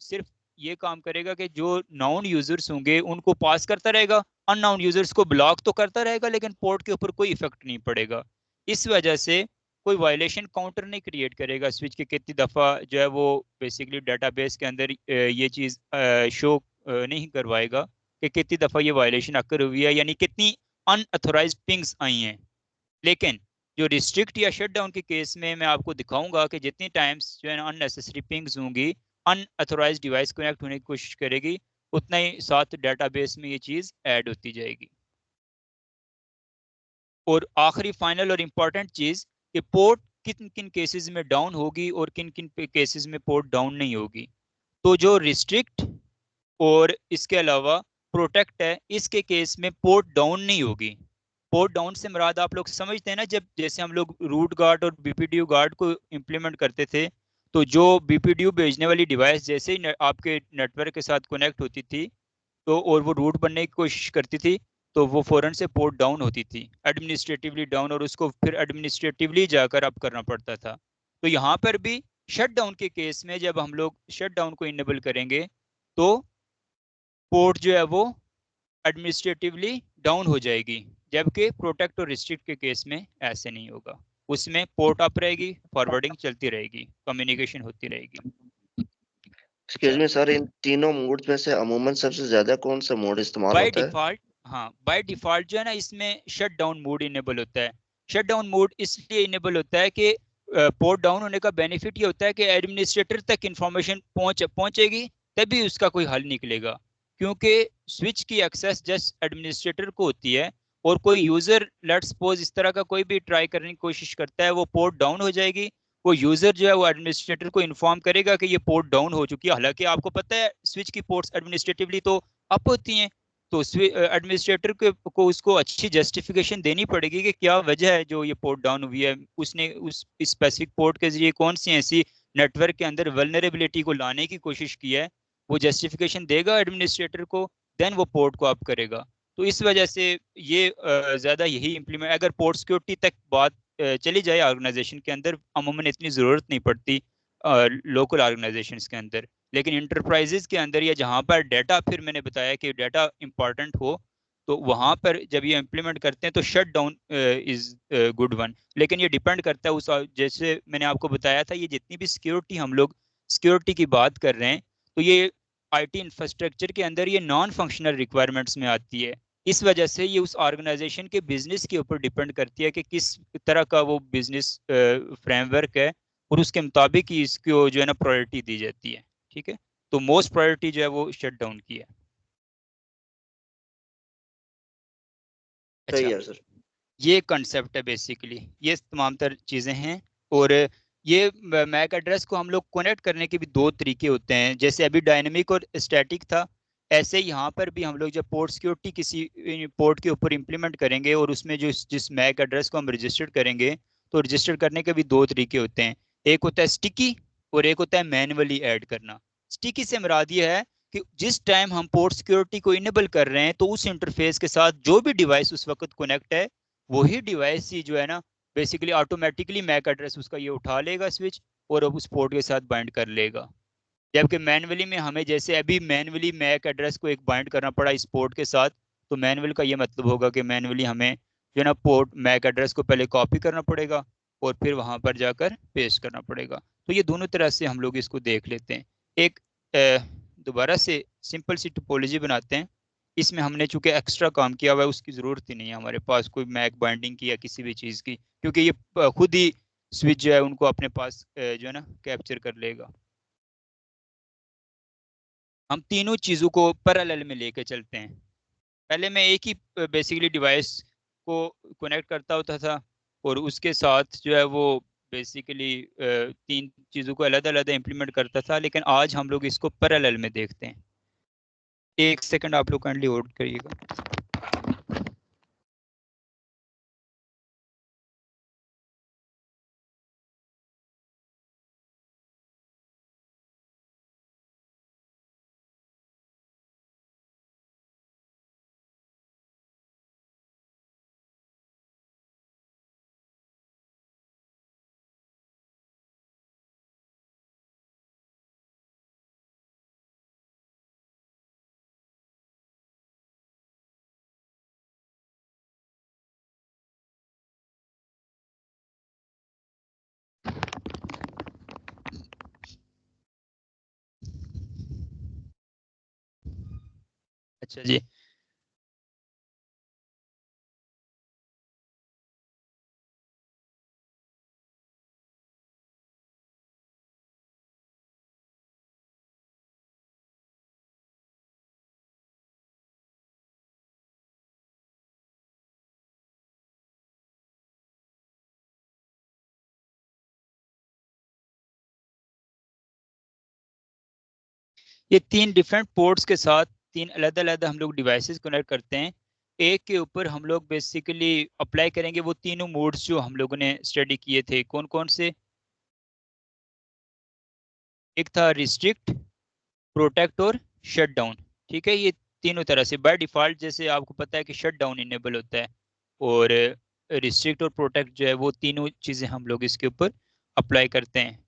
सिर्फ ये काम करेगा कि जो नाउन यूजर्स होंगे उनको पास करता रहेगा, अननाउन यूजर्स को ब्लॉक तो करता रहेगा, लेकिन पोर्ट के ऊपर कोई इफेक्ट नहीं पड़ेगा। इस वजह से कोई वायलेशन काउंटर नहीं क्रिएट करेगा स्विच के कितनी दफ़ा जो है वो बेसिकली डेटाबेस के अंदर ये चीज़ शो नहीं करवाएगा कि कितनी दफ़ा ये वायलेशन अकर हुई है, यानी कितनी अनऑथोराइज्ड पिंग्स आई हैं। लेकिन जो रिस्ट्रिक्ट या शट डाउन के केस में मैं आपको दिखाऊंगा कि जितनी टाइम्स जो है ना अननेसेसरी पिंग्स होंगी, अनऑथोराइज्ड डिवाइस कनेक्ट होने की कोशिश करेगी, उतना ही साथ डाटाबेस में ये चीज़ ऐड होती जाएगी। और आखिरी फाइनल और इम्पॉर्टेंट चीज़ कि पोर्ट किन किन केसेस में डाउन होगी और किन किन केसेस में पोर्ट डाउन नहीं होगी। तो जो रिस्ट्रिक्ट और इसके अलावा प्रोटेक्ट है, इसके केस में पोर्ट डाउन नहीं होगी। पोर्ट डाउन से मुराद आप लोग समझते हैं ना, जब जैसे हम लोग रूट गार्ड और बीपीडीयू गार्ड को इम्प्लीमेंट करते थे, तो जो बीपीडीयू भेजने वाली डिवाइस जैसे ही आपके नेटवर्क के साथ कनेक्ट होती थी तो और वो रूट बनने की कोशिश करती थी, तो वो फौरन से पोर्ट डाउन होती थी, एडमिनिस्ट्रेटिवली डाउन, और उसको फिर एडमिनिस्ट्रेटिवली जाकर अप करना पड़ता था। तो यहाँ पर भी शट डाउन के केस में जब हम लोग शट डाउन को इनेबल करेंगे तो पोर्ट जो है वो एडमिनिस्ट्रेटिवली डाउन हो जाएगी, जबकि प्रोटेक्ट और रिस्ट्रिक्ट के केस में ऐसे नहीं होगा। उसमें पोर्ट अप रहेगी, फॉरवर्डिंग चलती रहेगी, कम्युनिकेशन होती रहेगी। एक्सक्यूज मी सर, इन तीनों मोड्स में से अमूमन सबसे ज्यादा कौन सा मोड इस्तेमाल बाय होता है? डिफॉल्ट, हाँ बाय डिफॉल्ट जो है ना इसमें शट डाउन मोड इनेबल होता है। शट डाउन मोड इसलिए इनेबल होता है कि पोर्ट डाउन होने का बेनिफिट ये होता है कि एडमिनिस्ट्रेटर तक इंफॉर्मेशन पहुंचेगी, तभी उसका कोई हल निकलेगा। क्योंकि स्विच की एक्सेस जस्ट एडमिनिस्ट्रेटर को होती है, और कोई यूजर लेट्स सपोज इस तरह का कोई भी ट्राई करने की कोशिश करता है, वो पोर्ट डाउन हो जाएगी, वो यूजर जो है वो एडमिनिस्ट्रेटर को इन्फॉर्म करेगा कि ये पोर्ट डाउन हो चुकी है। हालांकि आपको पता है स्विच की पोर्ट्स एडमिनिस्ट्रेटिवली तो अप होती हैं, तो एडमिनिस्ट्रेटर को उसको अच्छी जस्टिफिकेशन देनी पड़ेगी कि क्या वजह है जो ये पोर्ट डाउन हुई है, उसने उस स्पेसिफिक पोर्ट के जरिए कौन सी ऐसी नेटवर्क के अंदर वल्नरेबिलिटी को लाने की कोशिश की है वो जस्टिफिकेशन देगा एडमिनिस्ट्रेटर को, देन वो पोर्ट को आप करेगा। तो इस वजह से ये ज़्यादा यही इम्प्लीमेंट, अगर पोर्ट सिक्योरिटी तक बात चली जाए ऑर्गेनाइजेशन के अंदर, अमूमन इतनी ज़रूरत नहीं पड़ती लोकल ऑर्गेनाइजेशंस के अंदर। लेकिन इंटरप्राइजेज के अंदर या जहाँ पर डाटा, फिर मैंने बताया कि डाटा इंपॉर्टेंट हो, तो वहाँ पर जब ये इम्प्लीमेंट करते हैं तो shut down is good one. लेकिन ये डिपेंड करता है उस, जैसे मैंने आपको बताया था, ये जितनी भी सिक्योरिटी हम लोग सिक्योरिटी की बात कर रहे हैं, तो ये आईटी इंफ्रास्ट्रक्चर के अंदर ये नॉन फंक्शनल रिक्वायरमेंट्स में आती है। इस वजह से ये उस ऑर्गेनाइजेशन के बिजनेस के ऊपर डिपेंड करती है कि किस तरह का वो बिजनेस फ्रेमवर्क है, और उसके मुताबिक ही इसको जो है ना प्रायोरिटी दी जाती है। ठीक है, तो मोस्ट प्रायोरिटी जो है वो शट डाउन की है। सही अच्छा, है सर। ये कंसेप्ट है बेसिकली, ये तमाम तर चीज़ें हैं। और ये मैक एड्रेस को हम लोग कनेक्ट करने के भी दो तरीके होते हैं, जैसे अभी डायनेमिक और स्टैटिक था, ऐसे यहाँ पर भी हम लोग जब पोर्ट सिक्योरिटी किसी पोर्ट के ऊपर इंप्लीमेंट करेंगे और उसमें जो जिस मैक एड्रेस को हम रजिस्टर करेंगे, तो रजिस्टर करने के भी दो तरीके होते हैं। एक होता है स्टिकी और एक होता है मैनुअली ऐड करना। स्टिकी से मुराद ये है कि जिस टाइम हम पोर्ट सिक्योरिटी को इनेबल कर रहे हैं, तो उस इंटरफेस के साथ जो भी डिवाइस उस वक्त कनेक्ट है, वही डिवाइस ही जो है ना बेसिकली ऑटोमेटिकली मैक एड्रेस उसका ये उठा लेगा स्विच, और अब उस पोर्ट के साथ बाइंड कर लेगा। जबकि मैनुअली में हमें, जैसे अभी मैनुअली मैक एड्रेस को एक बाइंड करना पड़ा इस पोर्ट के साथ, तो मैनुअल का ये मतलब होगा कि मैनुअली हमें जो है ना पोर्ट मैक एड्रेस को पहले कॉपी करना पड़ेगा और फिर वहां पर जाकर पेस्ट करना पड़ेगा। तो ये दोनों तरह से हम लोग इसको देख लेते हैं। एक दोबारा से सिंपल सी टोपोलॉजी बनाते हैं। इसमें हमने चूंकि एक्स्ट्रा काम किया हुआ है, उसकी ज़रूरत ही नहीं है हमारे पास कोई मैक बाइंडिंग की या किसी भी चीज़ की, क्योंकि ये खुद ही स्विच जो है उनको अपने पास जो है ना कैप्चर कर लेगा। हम तीनों चीज़ों को पैरेलल में लेके चलते हैं। पहले मैं एक ही बेसिकली डिवाइस को कनेक्ट करता होता था, और उसके साथ जो है वो बेसिकली तीन चीज़ों को अलग अलग इम्प्लीमेंट करता था, लेकिन आज हम लोग इसको पैरेलल में देखते हैं। एक सेकंड आप लोग काइंडली होल्ड करिएगा। अच्छा जी, ये तीन डिफरेंट पोर्ट्स के साथ तीन अलग अलग हम लोग डिवाइसेस कनेक्ट करते हैं। एक के ऊपर हम लोग बेसिकली अप्लाई करेंगे वो तीनों मोड्स जो हम लोगों ने स्टडी किए थे, कौन कौन से। एक था रिस्ट्रिक्ट, प्रोटेक्ट और शट डाउन। ठीक है, ये तीनों तरह से बाय डिफॉल्ट, जैसे आपको पता है कि शट डाउन इनेबल होता है, और रिस्ट्रिक्ट और प्रोटेक्ट जो है वो तीनों चीज़ें हम लोग इसके ऊपर अप्लाई करते हैं।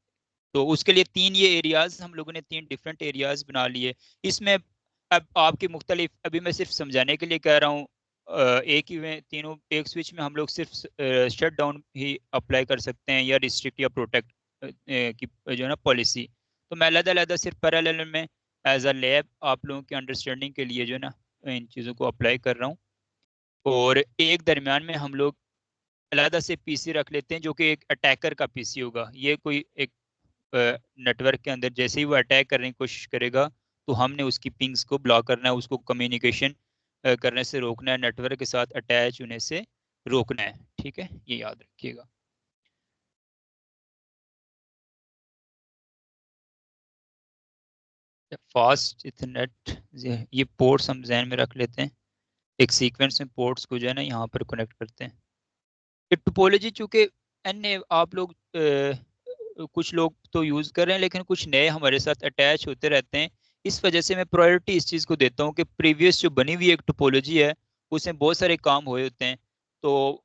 तो उसके लिए तीन ये एरियाज हम लोगों ने तीन डिफरेंट एरियाज बना लिए। इसमें अब आपकी मुख्तलिफ, अभी मैं सिर्फ समझाने के लिए कह रहा हूँ, एक ही में तीनों एक स्विच में हम लोग सिर्फ शट डाउन ही अप्लाई कर सकते हैं या रिस्ट्रिक्ट या प्रोटेक्ट की जो है ना पॉलिसी। तो मैं अलग अलग सिर्फ पैरेलल में एज अ लैब आप लोगों की अंडरस्टैंडिंग के लिए जो है ना इन चीज़ों को अप्लाई कर रहा हूँ। और एक दरमियान में हम लोग अलग से पीसी रख लेते हैं जो कि एक अटैकर का पीसी होगा। ये कोई एक नेटवर्क के अंदर जैसे ही वो अटैक करने की कोशिश करेगा, तो हमने उसकी पिंग्स को ब्लॉक करना है, उसको कम्युनिकेशन करने से रोकना है, नेटवर्क के साथ अटैच होने से रोकना है। ठीक है, ये याद रखिएगा। फास्ट इथरनेट, ये पोर्ट्स हम जहन में रख लेते हैं। एक सीक्वेंस में पोर्ट्स को जो है ना यहाँ पर कनेक्ट करते हैं। ये टोपोलॉजी चूंकि अन्य आप लोग कुछ लोग तो यूज़ कर रहे हैं, लेकिन कुछ नए हमारे साथ अटैच होते रहते हैं। इस वजह से मैं प्रायोरिटी इस चीज़ को देता हूँ कि प्रीवियस जो बनी हुई एक टोपोलॉजी है उसमें बहुत सारे काम हुए होते हैं, तो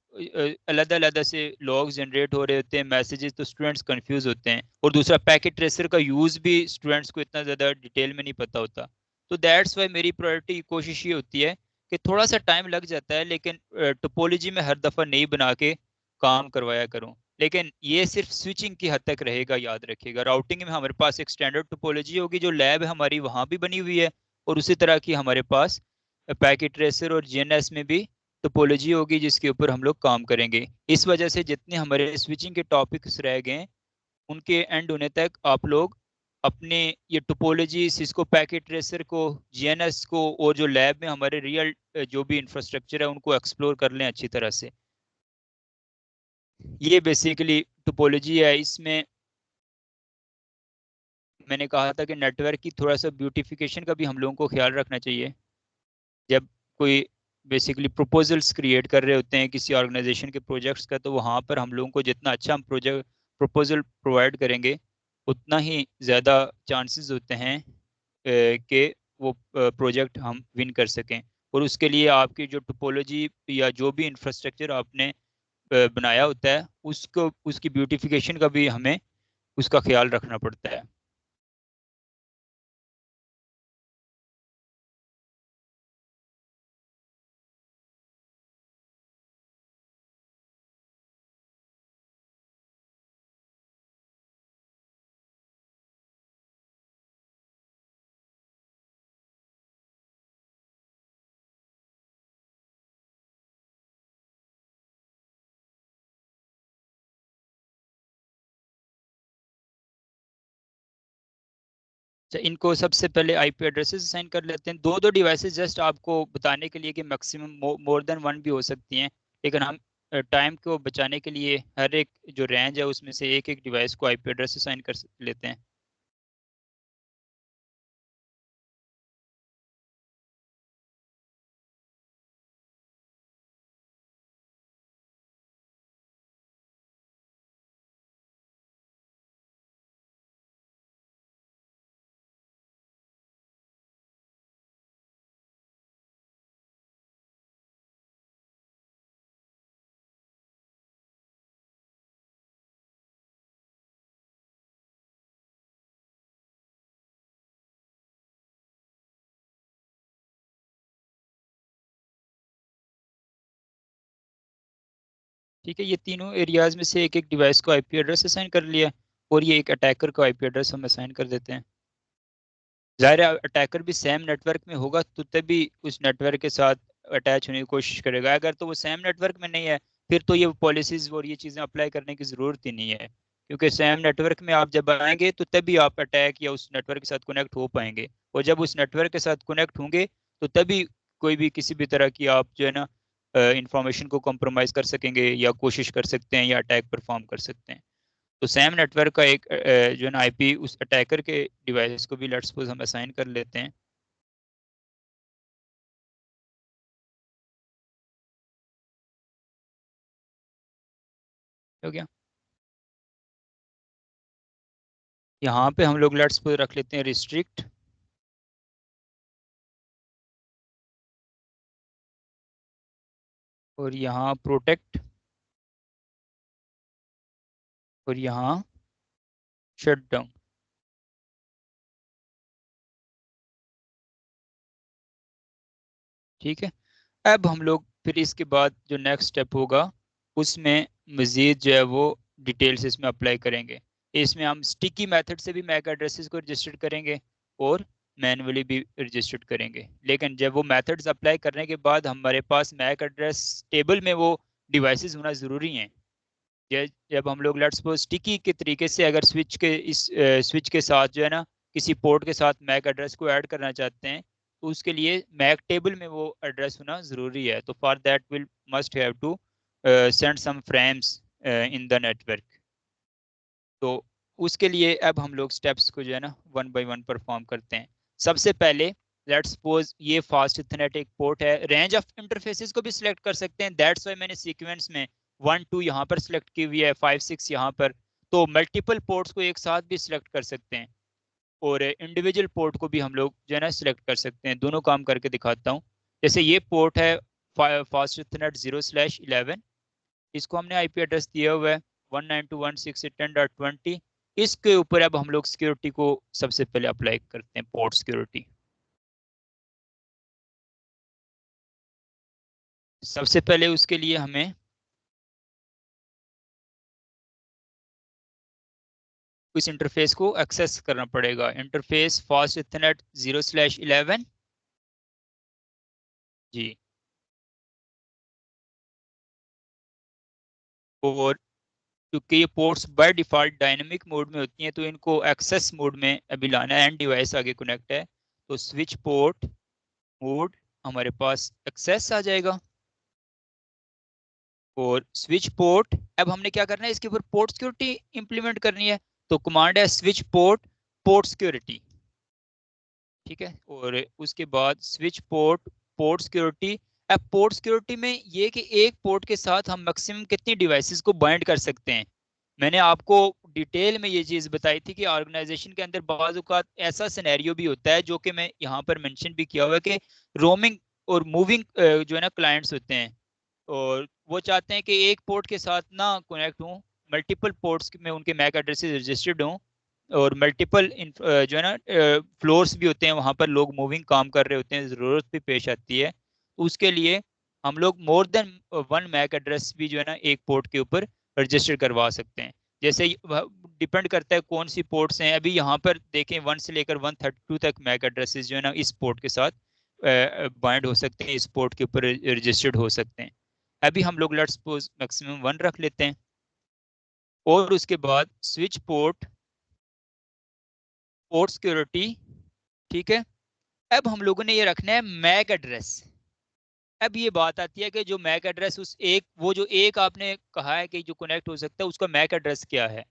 अलग अलग से लॉग्स जनरेट हो रहे होते हैं, मैसेजेस, तो स्टूडेंट्स कंफ्यूज होते हैं। और दूसरा, पैकेट ट्रेसर का यूज़ भी स्टूडेंट्स को इतना ज़्यादा डिटेल में नहीं पता होता। तो दैट्स वाई मेरी प्रायोरिटी कोशिश ये होती है कि थोड़ा सा टाइम लग जाता है लेकिन टोपोलॉजी में हर दफ़ा नहीं बना के काम करवाया करूँ। लेकिन ये सिर्फ स्विचिंग की हद तक रहेगा, याद रखिएगा। राउटिंग में हमारे पास एक स्टैंडर्ड टोपोलॉजी होगी जो लैब हमारी वहाँ भी बनी हुई है, और उसी तरह की हमारे पास पैकेट ट्रेसर और जीएनएस में भी टोपोलॉजी होगी जिसके ऊपर हम लोग काम करेंगे। इस वजह से जितने हमारे स्विचिंग के टॉपिक्स रह गए उनके एंड होने तक आप लोग अपने ये टोपोलॉजी, सिस्को पैकेट ट्रेसर को, जीएनएस को, और जो लैब में हमारे रियल जो भी इंफ्रास्ट्रक्चर है उनको एक्सप्लोर कर लें अच्छी तरह से। ये बेसिकली टोपोलॉजी है। इसमें मैंने कहा था कि नेटवर्क की थोड़ा सा ब्यूटिफिकेशन का भी हम लोगों को ख्याल रखना चाहिए। जब कोई बेसिकली प्रपोजल्स क्रिएट कर रहे होते हैं किसी ऑर्गेनाइजेशन के प्रोजेक्ट्स का, तो वहाँ पर हम लोगों को जितना अच्छा हम प्रोजेक्ट प्रपोजल प्रोवाइड करेंगे उतना ही ज़्यादा चांसेस होते हैं कि वो प्रोजेक्ट हम विन कर सकें। और उसके लिए आपकी जो टोपोलॉजी या जो भी इंफ्रास्ट्रक्चर आपने बनाया होता है उसको, उसकी ब्यूटिफिकेशन का भी हमें उसका ख्याल रखना पड़ता है। अच्छा, इनको सबसे पहले आईपी एड्रेसेस असाइन कर लेते हैं। दो दो डिवाइसेस जस्ट आपको बताने के लिए कि मैक्सिमम मोर देन वन भी हो सकती हैं, लेकिन हम टाइम को बचाने के लिए हर एक जो रेंज है उसमें से एक एक डिवाइस को आईपी एड्रेस असाइन कर लेते हैं। ठीक है, ये तीनों एरियाज में से एक एक डिवाइस को आईपी एड्रेस असाइन कर लिया, और ये एक अटैकर को आईपी एड्रेस हम असाइन कर देते हैं। ज़ाहिर है अटैकर भी सेम नेटवर्क में होगा तो तभी उस नेटवर्क के साथ अटैच होने की कोशिश करेगा। अगर तो वो सेम नेटवर्क में नहीं है फिर तो ये पॉलिसीज और ये चीज़ें अप्लाई करने की ज़रूरत ही नहीं है, क्योंकि सेम नेटवर्क में आप जब आएंगे तो तभी आप अटैक या उस नेटवर्क के साथ कनेक्ट हो पाएंगे, और जब उस नेटवर्क के साथ कनेक्ट होंगे तो तभी कोई भी किसी भी तरह की आप जो है ना इंफॉर्मेशन को कॉम्प्रोमाइज़ कर सकेंगे या कोशिश कर सकते हैं या अटैक परफॉर्म कर सकते हैं। तो सैम नेटवर्क का एक जो है ना आईपी उस अटैकर के डिवाइस को भी लेट्स सपोज हम असाइन कर लेते हैं। हो गया। यहाँ पे हम लोग लेट्स सपोज रख लेते हैं रिस्ट्रिक्ट, और यहाँ प्रोटेक्ट, और यहाँ शट डाउन। ठीक है। अब हम लोग फिर इसके बाद जो नेक्स्ट स्टेप होगा उसमें मज़ीद जो है वो डिटेल्स इसमें अप्लाई करेंगे। इसमें हम स्टिकी मेथड से भी मैक एड्रेसेस को रजिस्टर करेंगे और मैनुअली भी रजिस्टर्ड करेंगे, लेकिन जब वो मेथड्स अप्लाई करने के बाद हमारे पास मैक एड्रेस टेबल में वो डिवाइसेस होना ज़रूरी हैं। जब हम लोग लेट्स सपोज स्टिकी के तरीके से अगर स्विच के साथ जो है ना किसी पोर्ट के साथ मैक एड्रेस को ऐड करना चाहते हैं तो उसके लिए मैक टेबल में वो एड्रेस होना ज़रूरी है। तो for that will must have to send some frames in the network. तो उसके लिए अब हम लोग स्टेप्स को जो है ना वन बाय वन परफॉर्म करते हैं। सबसे पहले लेट्स सपोज ये फास्ट इथरनेट एक पोर्ट है, रेंज ऑफ इंटरफेसेस को भी सिलेक्ट कर सकते हैं। दैट्स वाई मैंने सीक्वेंस में 1 2 यहाँ पर सिलेक्ट की हुई है, 5 6 यहाँ पर। तो मल्टीपल पोर्ट्स को एक साथ भी सिलेक्ट कर सकते हैं। और इंडिविजुअल पोर्ट को भी हम लोग जो है ना सिलेक्ट कर सकते हैं। दोनों काम करके दिखाता हूँ। जैसे ये पोर्ट है फास्ट इथरनेट 0/11, इसको हमने आईपी एड्रेस दिया हुआ है 192.168.10.20। इसके ऊपर अब हम लोग सिक्योरिटी को सबसे पहले अप्लाई करते हैं, पोर्ट सिक्योरिटी। सबसे पहले उसके लिए हमें इस इंटरफेस को एक्सेस करना पड़ेगा। इंटरफेस फास्ट इथरनेट 0/11 जी। और क्योंकि ये ports by default dynamic mode में होती हैं, तो इनको एक्सेस मोड में अभी लाना है। एंड डिवाइस आगे कनेक्ट है, तो स्विच पोर्ट मोड हमारे पास एक्सेस आ जाएगा। और स्विच पोर्ट, अब हमने क्या करना है, इसके ऊपर पोर्ट सिक्योरिटी इंप्लीमेंट करनी है। तो कमांड है स्विच पोर्ट पोर्ट सिक्योरिटी, ठीक है। और उसके बाद स्विच पोर्ट पोर्ट सिक्योरिटी। अब पोर्ट सिक्योरिटी में ये कि एक पोर्ट के साथ हम मैक्सिमम कितनी डिवाइसेस को बाइंड कर सकते हैं। मैंने आपको डिटेल में ये चीज़ बताई थी कि ऑर्गेनाइजेशन के अंदर बाज़ औक़ात ऐसा सिनेरियो भी होता है, जो कि मैं यहाँ पर मेंशन भी किया हुआ है, कि रोमिंग और मूविंग जो है ना क्लाइंट्स होते हैं, और वो चाहते हैं कि एक पोर्ट के साथ ना कनेक्ट हों, मल्टीपल पोर्ट्स में उनके मैक एड्रेसेस रजिस्टर्ड हों, और मल्टीपल जो है ना फ्लोर्स भी होते हैं, वहाँ पर लोग मूविंग काम कर रहे होते हैं, ज़रूरत भी पेश आती है। उसके लिए हम लोग more than one MAC address भी जो है ना एक पोर्ट के ऊपर रजिस्टर करवा सकते हैं। जैसे डिपेंड करता है कौन सी पोर्ट्स हैं। अभी यहाँ पर देखें 1 से लेकर 132 तक मैक एड्रेसेस जो है ना इस पोर्ट के साथ बाइंड हो सकते हैं, इस पोर्ट के ऊपर रजिस्टर्ड हो सकते हैं। अभी हम लोग लेट्स सपोज मैक्सिमम 1 रख लेते हैं। और उसके बाद स्विच पोर्ट पोर्ट सिक्योरिटी, ठीक है। अब हम लोगों ने ये रखना है मैक एड्रेस। अब ये बात आती है कि जो मैक एड्रेस उस एक, वो जो एक आपने कहा है कि जो कनेक्ट हो सकता है, उसका मैक एड्रेस क्या है,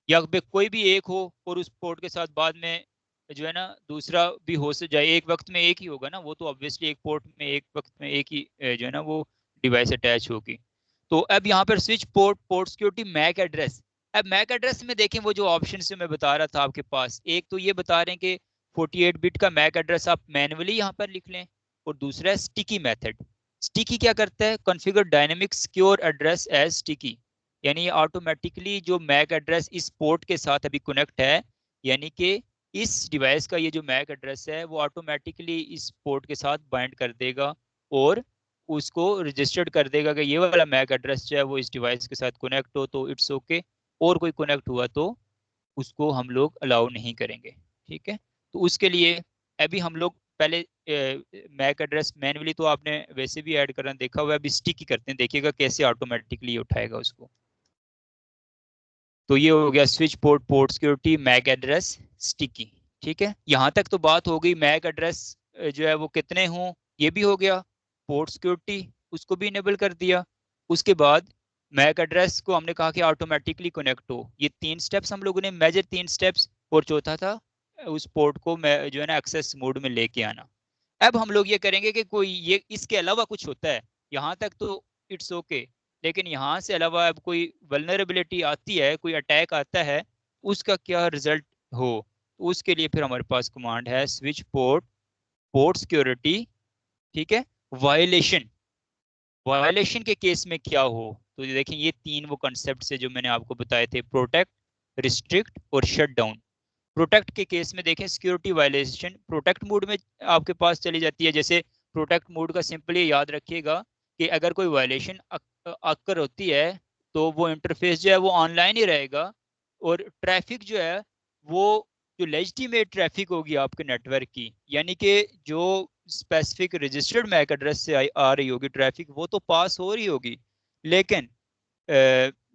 या कोई भी एक हो और उस पोर्ट के साथ बाद में जो है ना दूसरा भी हो से जाए। एक वक्त में एक ही होगा ना, वो तो ऑब्वियसली एक पोर्ट में एक वक्त में एक ही जो है ना वो डिवाइस अटैच होगी। तो अब यहाँ पर switch port port security MAC address. अब मैक एड्रेस में देखें वो जो ऑप्शन से मैं बता रहा था आपके पास, एक तो ये बता रहे हैं कि 48 बिट का मैक एड्रेस आप मैनुअली यहाँ पर लिख लें, और दूसरा है स्टिकी मेथड। स्टिकी क्या करता है, configure dynamic secure address as sticky, यानी ये ऑटोमेटिकली जो मैक एड्रेस इस पोर्ट के साथ अभी कनेक्ट है, यानी कि इस डिवाइस का ये जो मैक एड्रेस है वो ऑटोमेटिकली इस पोर्ट के साथ बाइंड कर देगा, और उसको रजिस्टर्ड कर देगा कि ये वाला मैक एड्रेस जो है वो इस डिवाइस के साथ कनेक्ट हो तो इट्स ओके, और कोई कनेक्ट हुआ तो उसको हम लोग अलाउ नहीं करेंगे, ठीक है। तो उसके लिए अभी हम लोग पहले मैक एड्रेस मैन्युअली तो आपने वैसे भी ऐड करना देखा हुआ है, अभी स्टिकी करते हैं, देखिएगा कैसे ऑटोमेटिकली उठाएगा उसको। तो ये हो गया switch port port security MAC address sticky, ठीक है। यहाँ तक तो बात हो गई मैक एड्रेस जो है वो कितने हों, ये भी हो गया। पोर्ट सिक्योरिटी उसको भी इनेबल कर दिया। उसके बाद मैक एड्रेस को हमने कहा कि ऑटोमेटिकली कनेक्ट हो। ये 3 स्टेप्स हम लोगों ने मेजर 3 स्टेप्स, और चौथा था उस पोर्ट को जो है ना एक्सेस मोड में लेके आना। अब हम लोग ये करेंगे कि कोई ये इसके अलावा कुछ होता है, यहाँ तक तो इट्स ओके, लेकिन यहाँ से अलावा अब कोई वल्नरेबिलिटी आती है, कोई अटैक आता है, उसका क्या रिजल्ट हो, तो उसके लिए फिर हमारे पास कमांड है स्विच पोर्ट पोर्ट सिक्योरिटी, ठीक है। वायलेशन, वायलेशन के केस में क्या हो, तो ये देखें ये 3 वो कंसेप्ट से जो मैंने आपको बताए थे, प्रोटेक्ट, रिस्ट्रिक्ट और शट डाउन। प्रोटेक्ट के केस में देखें सिक्योरिटी वायलेशन प्रोटेक्ट मोड में आपके पास चली जाती है। जैसे प्रोटेक्ट मोड का सिंपली याद रखिएगा कि अगर कोई वायलेशन अक्कर होती है तो वो इंटरफेस जो है वो ऑनलाइन ही रहेगा, और ट्रैफिक जो है वो जो लेजिटिमेट ट्रैफिक होगी आपके नेटवर्क की, यानी कि जो स्पेसिफिक रजिस्टर्ड मैक एड्रेस से आ रही होगी ट्रैफिक, वो तो पास हो रही होगी, लेकिन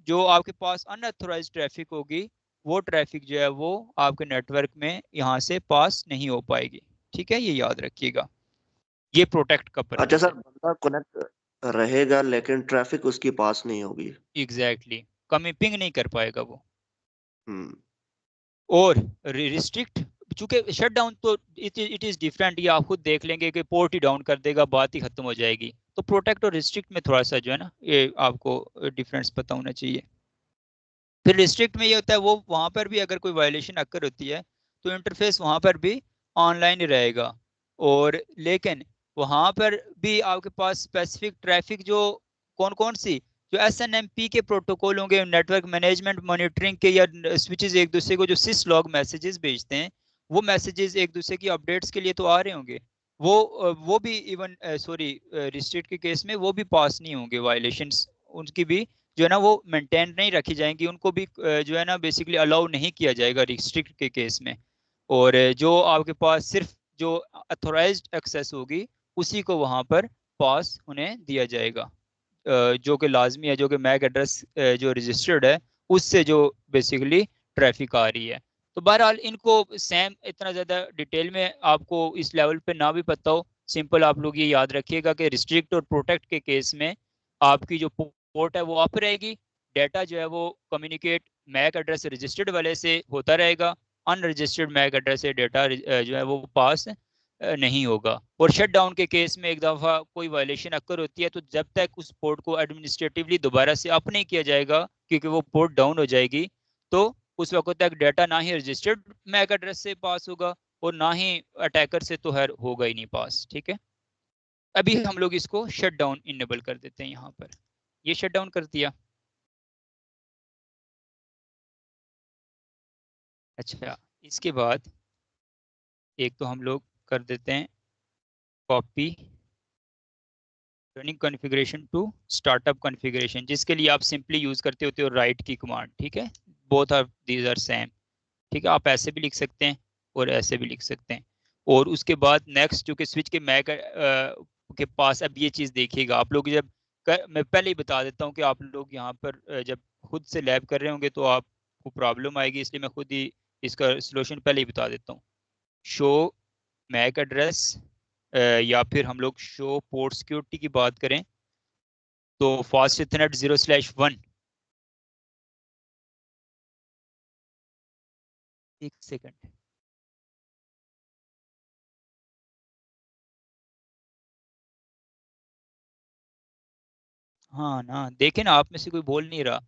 जो आपके पास अनऑथोराइज्ड ट्रैफिक होगी, वो ट्रैफिक जो है वो आपके नेटवर्क में यहाँ से पास नहीं हो पाएगी, ठीक है। ये याद रखिएगा, ये प्रोटेक्ट का अच्छा पर्पस सर, है। बंदा कनेक्ट रहेगा लेकिन ट्रैफिक उसकी पास नहीं होगी। Exactly exactly. कमी पिंग नहीं कर पाएगा वो। हम्म। और रिस्ट्रिक्ट, चूंकि शट डाउन तो इट इज डिफरेंट, ये आप खुद देख लेंगे कि पोर्ट ही डाउन कर देगा, बात ही खत्म हो जाएगी। तो प्रोटेक्ट और रिस्ट्रिक्ट में थोड़ा सा जो है ना ये आपको डिफरेंस पता होना चाहिए। फिर रिस्ट्रिक्ट में ये होता है वो वहां पर भी अगर कोई वायलेशन अक्कर होती है तो इंटरफेस वहाँ पर भी ऑनलाइन ही रहेगा। और लेकिन वहाँ पर भी आपके पास स्पेसिफिक ट्रैफिक जो कौन कौन सी जो SNMP के प्रोटोकॉल होंगे, नेटवर्क मैनेजमेंट मॉनिटरिंग के, या स्विचेस एक दूसरे को जो सिस लॉग मैसेजेस भेजते हैं, वो मैसेजेस एक दूसरे की अपडेट्स के लिए तो आ रहे होंगे, वो भी इवन सॉरी रिस्ट्रिक्ट के केस में वो भी पास नहीं होंगे, वायलेशंस उनकी भी जो है ना वो मेंटेन नहीं रखी जाएंगी, उनको भी जो है ना बेसिकली अलाउ नहीं किया जाएगा रिस्ट्रिक्ट के केस में। और जो आपके पास सिर्फ जो अथोराइज्ड एक्सेस होगी उसी को वहां पर पास उन्हें दिया जाएगा, जो कि लाजमी है, जो कि मैक एड्रेस जो रजिस्टर्ड है उससे जो बेसिकली ट्रैफिक आ रही है। तो बहरहाल इनको सेम इतना ज़्यादा डिटेल में आपको इस लेवल पे ना भी पता हो, सिंपल आप लोग ये याद रखिएगा कि रिस्ट्रिक्ट और प्रोटेक्ट के केस में आपकी जो पोर्ट है वो अप रहेगी, डाटा जो है वो कम्युनिकेट मैक एड्रेस रजिस्टर्ड वाले से होता रहेगा, अनरजिस्टर्ड मैक एड्रेस से डाटा जो है वो पास नहीं होगा। और शट डाउन के केस में एक दफ़ा कोई वायलेशन अक्कर होती है तो जब तक उस पोर्ट को एडमिनिस्ट्रेटिवली दोबारा से अप नहीं किया जाएगा, क्योंकि वो पोर्ट डाउन हो जाएगी, तो उस वक्त तक डाटा ना ही रजिस्टर्ड मैक एड्रेस से पास होगा और ना ही अटैकर से तो हर होगा ही नहीं पास। ठीक है, अभी हम लोग इसको शट डाउन इनेबल कर देते हैं यहाँ पर, ये शट डाउन कर दिया। अच्छा, इसके बाद एक तो हम लोग कर देते हैं copy running configuration to startup configuration, जिसके लिए आप सिंपली यूज करते होते हो राइट की कमांड। ठीक है, both are these are same. ठीक है, आप ऐसे भी लिख सकते हैं और ऐसे भी लिख सकते हैं। और उसके बाद नेक्स्ट, जो कि स्विच के मैक के पास, अब ये चीज़ देखिएगा आप लोग, जब मैं पहले ही बता देता हूँ कि आप लोग यहाँ पर जब खुद से लैब कर रहे होंगे तो आपको प्रॉब्लम आएगी, इसलिए मैं खुद ही इसका सोल्यूशन पहले ही बता देता हूँ। शो मैक एड्रेस, या फिर हम लोग शो पोर्ट सिक्योरिटी की बात करें तो फास्ट इथरनेट 0/1। एक सेकंड, हाँ ना, देखें ना, आप में से कोई बोल नहीं रहा।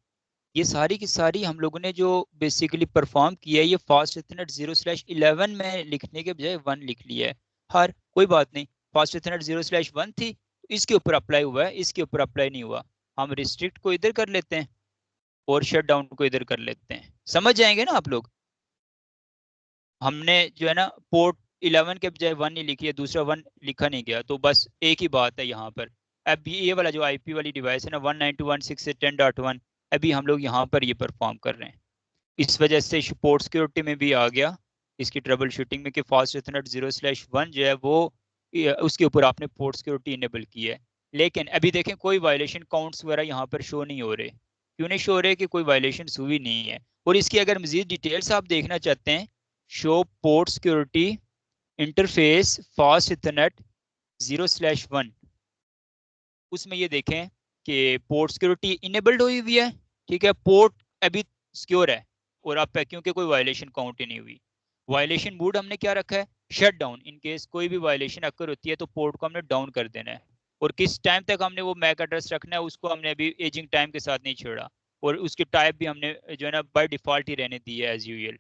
ये सारी की सारी हम लोगों ने जो बेसिकली परफॉर्म किया है, ये फास्ट इथरनेट 0/11 में लिखने के बजाय 1 लिख लिया है। हर कोई बात नहीं, फास्ट इथरनेट 0/1 थी, इसके ऊपर अप्लाई हुआ है, इसके ऊपर अप्लाई नहीं हुआ। हम रिस्ट्रिक्ट को इधर कर लेते हैं और शट डाउन को इधर कर लेते हैं, समझ जाएंगे ना आप लोग। हमने जो है ना पोर्ट 11 के बजाय 1 ही लिखी है, दूसरा 1 लिखा नहीं गया, तो बस एक ही बात है यहाँ पर। अब ये वाला जो आईपी वाली डिवाइस है ना 192.168.10.1, अभी हम लोग यहाँ पर ये परफॉर्म कर रहे हैं। इस वजह से पोर्ट सिक्योरिटी में भी आ गया इसकी ट्रबल शूटिंग में कि फास्ट इथरनेट 0/1 जो है वो उसके ऊपर आपने पोर्ट सिक्योरिटी इनेबल की है। लेकिन अभी देखें कोई वायलेशन काउंट्स वगैरह यहाँ पर शो नहीं हो रहे। क्यों नहीं शो हो रहे? कि कोई वायलेशन हुई नहीं है। और इसकी अगर मजीद डिटेल्स आप देखना चाहते हैं, show port security interface fast Ethernet 0/1, उसमें ये देखें कि पोर्ट सिक्योरिटी इनेबल्ड हुई हुई है। ठीक है, पोर्ट अभी सिक्योर है और अब क्योंकि कोई वायलेशन काउंट ही नहीं हुई। वायलेशन मूड हमने क्या रखा है? Shut down. इन केस कोई भी वायलेशन अकर होती है तो पोर्ट को हमने डाउन कर देना है। और किस टाइम तक हमने वो मैक एड्रेस रखना है उसको हमने अभी एजिंग टाइम के साथ नहीं छेड़ा। और उसकी टाइप भी हमने जो है ना बाय डिफॉल्ट ही रहने दी है एज यूजुअल।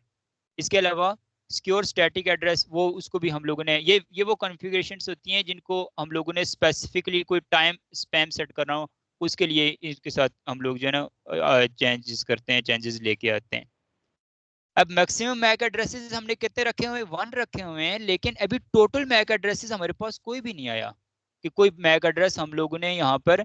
इसके अलावा सिक्योर स्टैटिक एड्रेस, वो उसको भी हम लोगों ने ये वो कॉन्फ़िगरेशंस होती हैं जिनको हम लोगों ने स्पेसिफिकली कोई टाइम स्पैम सेट करना हो, उसके लिए इसके साथ हम लोग जो है ना चेंजेस करते हैं, चेंजेस लेके आते हैं। अब मैक्सिमम मैक एड्रेसेस हमने कितने रखे हुए हैं? 1 रखे हुए हैं, लेकिन अभी टोटल मैक एड्रेसेस हमारे पास कोई भी नहीं आया कि कोई मैक एड्रेस हम लोगों ने यहाँ पर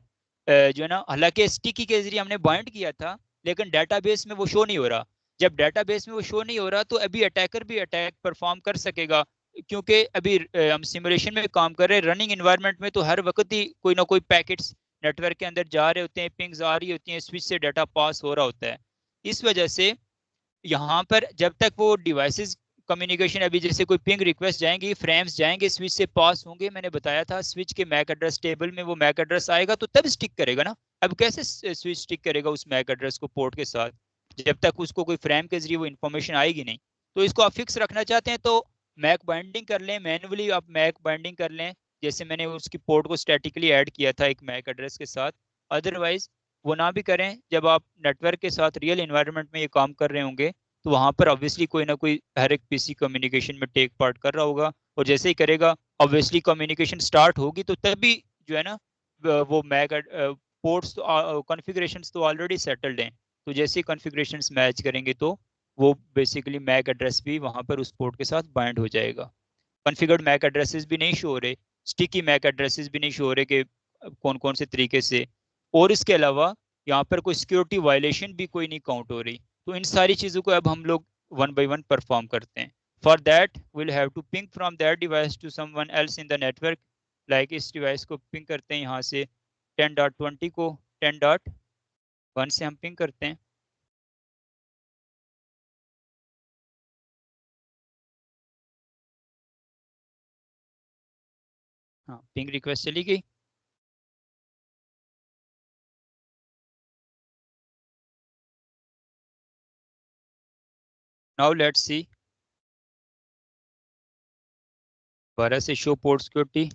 जो है ना, हालांकि स्टिकी के जरिए हमने बाइंड किया था, लेकिन डेटाबेस में वो शो नहीं हो रहा। जब डेटाबेस में वो शो नहीं हो रहा तो अभी अटैकर भी अटैक परफॉर्म कर सकेगा, क्योंकि अभी हम सिमुलेशन में काम कर रहे हैं। रनिंग एनवायरनमेंट में तो हर वक्त ही कोई ना कोई पैकेट्स नेटवर्क के अंदर जा रहे होते हैं, पिंग्स आ रही होती हैं, स्विच से डाटा पास हो रहा होता है। इस वजह से यहाँ पर जब तक वो डिवाइसेस कम्युनिकेशन, अभी जैसे कोई पिंग रिक्वेस्ट जाएंगी, फ्रेम्स जाएंगे, स्विच से पास होंगे, मैंने बताया था स्विच के मैक एड्रेस टेबल में वो मैक एड्रेस आएगा तो तब स्टिक करेगा ना। अब कैसे स्विच स्टिक करेगा उस मैक एड्रेस को पोर्ट के साथ जब तक उसको कोई फ्रेम के जरिए वो इन्फॉर्मेशन आएगी नहीं। तो इसको आप फिक्स रखना चाहते हैं तो मैक बाइंडिंग कर लें, मैनुअली आप मैक बाइंडिंग कर लें, जैसे मैंने उसकी पोर्ट को स्टैटिकली ऐड किया था एक मैक एड्रेस के साथ। अदरवाइज वो ना भी करें, जब आप नेटवर्क के साथ रियल इन्वायरमेंट में ये काम कर रहे होंगे तो वहां पर ऑब्वियसली कोई ना कोई हर एक पीसी कम्युनिकेशन में टेक पार्ट कर रहा होगा, और जैसे ही करेगा ऑब्वियसली कम्युनिकेशन स्टार्ट होगी, तो तभी जो है ना वो मैक पोर्ट्स कॉन्फ़िगरेशंस तो ऑलरेडी सेटल्ड हैं, तो जैसे ही कॉन्फ़िगरेशंस मैच करेंगे तो वो बेसिकली मैक एड्रेस भी वहां पर उस पोर्ट के साथ बाइंड हो जाएगा। कॉन्फ़िगर्ड मैक एड्रेसेस भी नहीं शो हो रहे, स्टिकी मैक एड्रेसेस भी नहीं शो हो रहे कि कौन कौन से तरीके से, और इसके अलावा यहाँ पर कोई सिक्योरिटी वायलेशन भी कोई नहीं काउंट हो रही। तो इन सारी चीज़ों को अब हम लोग वन बाई वन परफॉर्म करते हैं। For that will have to ping from that device to someone else in the network, like इस डिवाइस को पिंग करते हैं यहाँ से 10.20 को 10.1 से हम पिंग करते हैं। हाँ, पिंग रिक्वेस्ट चली गई। नाउ लेट्स सी, 12 से शो पोर्ट सिक्योरिटी।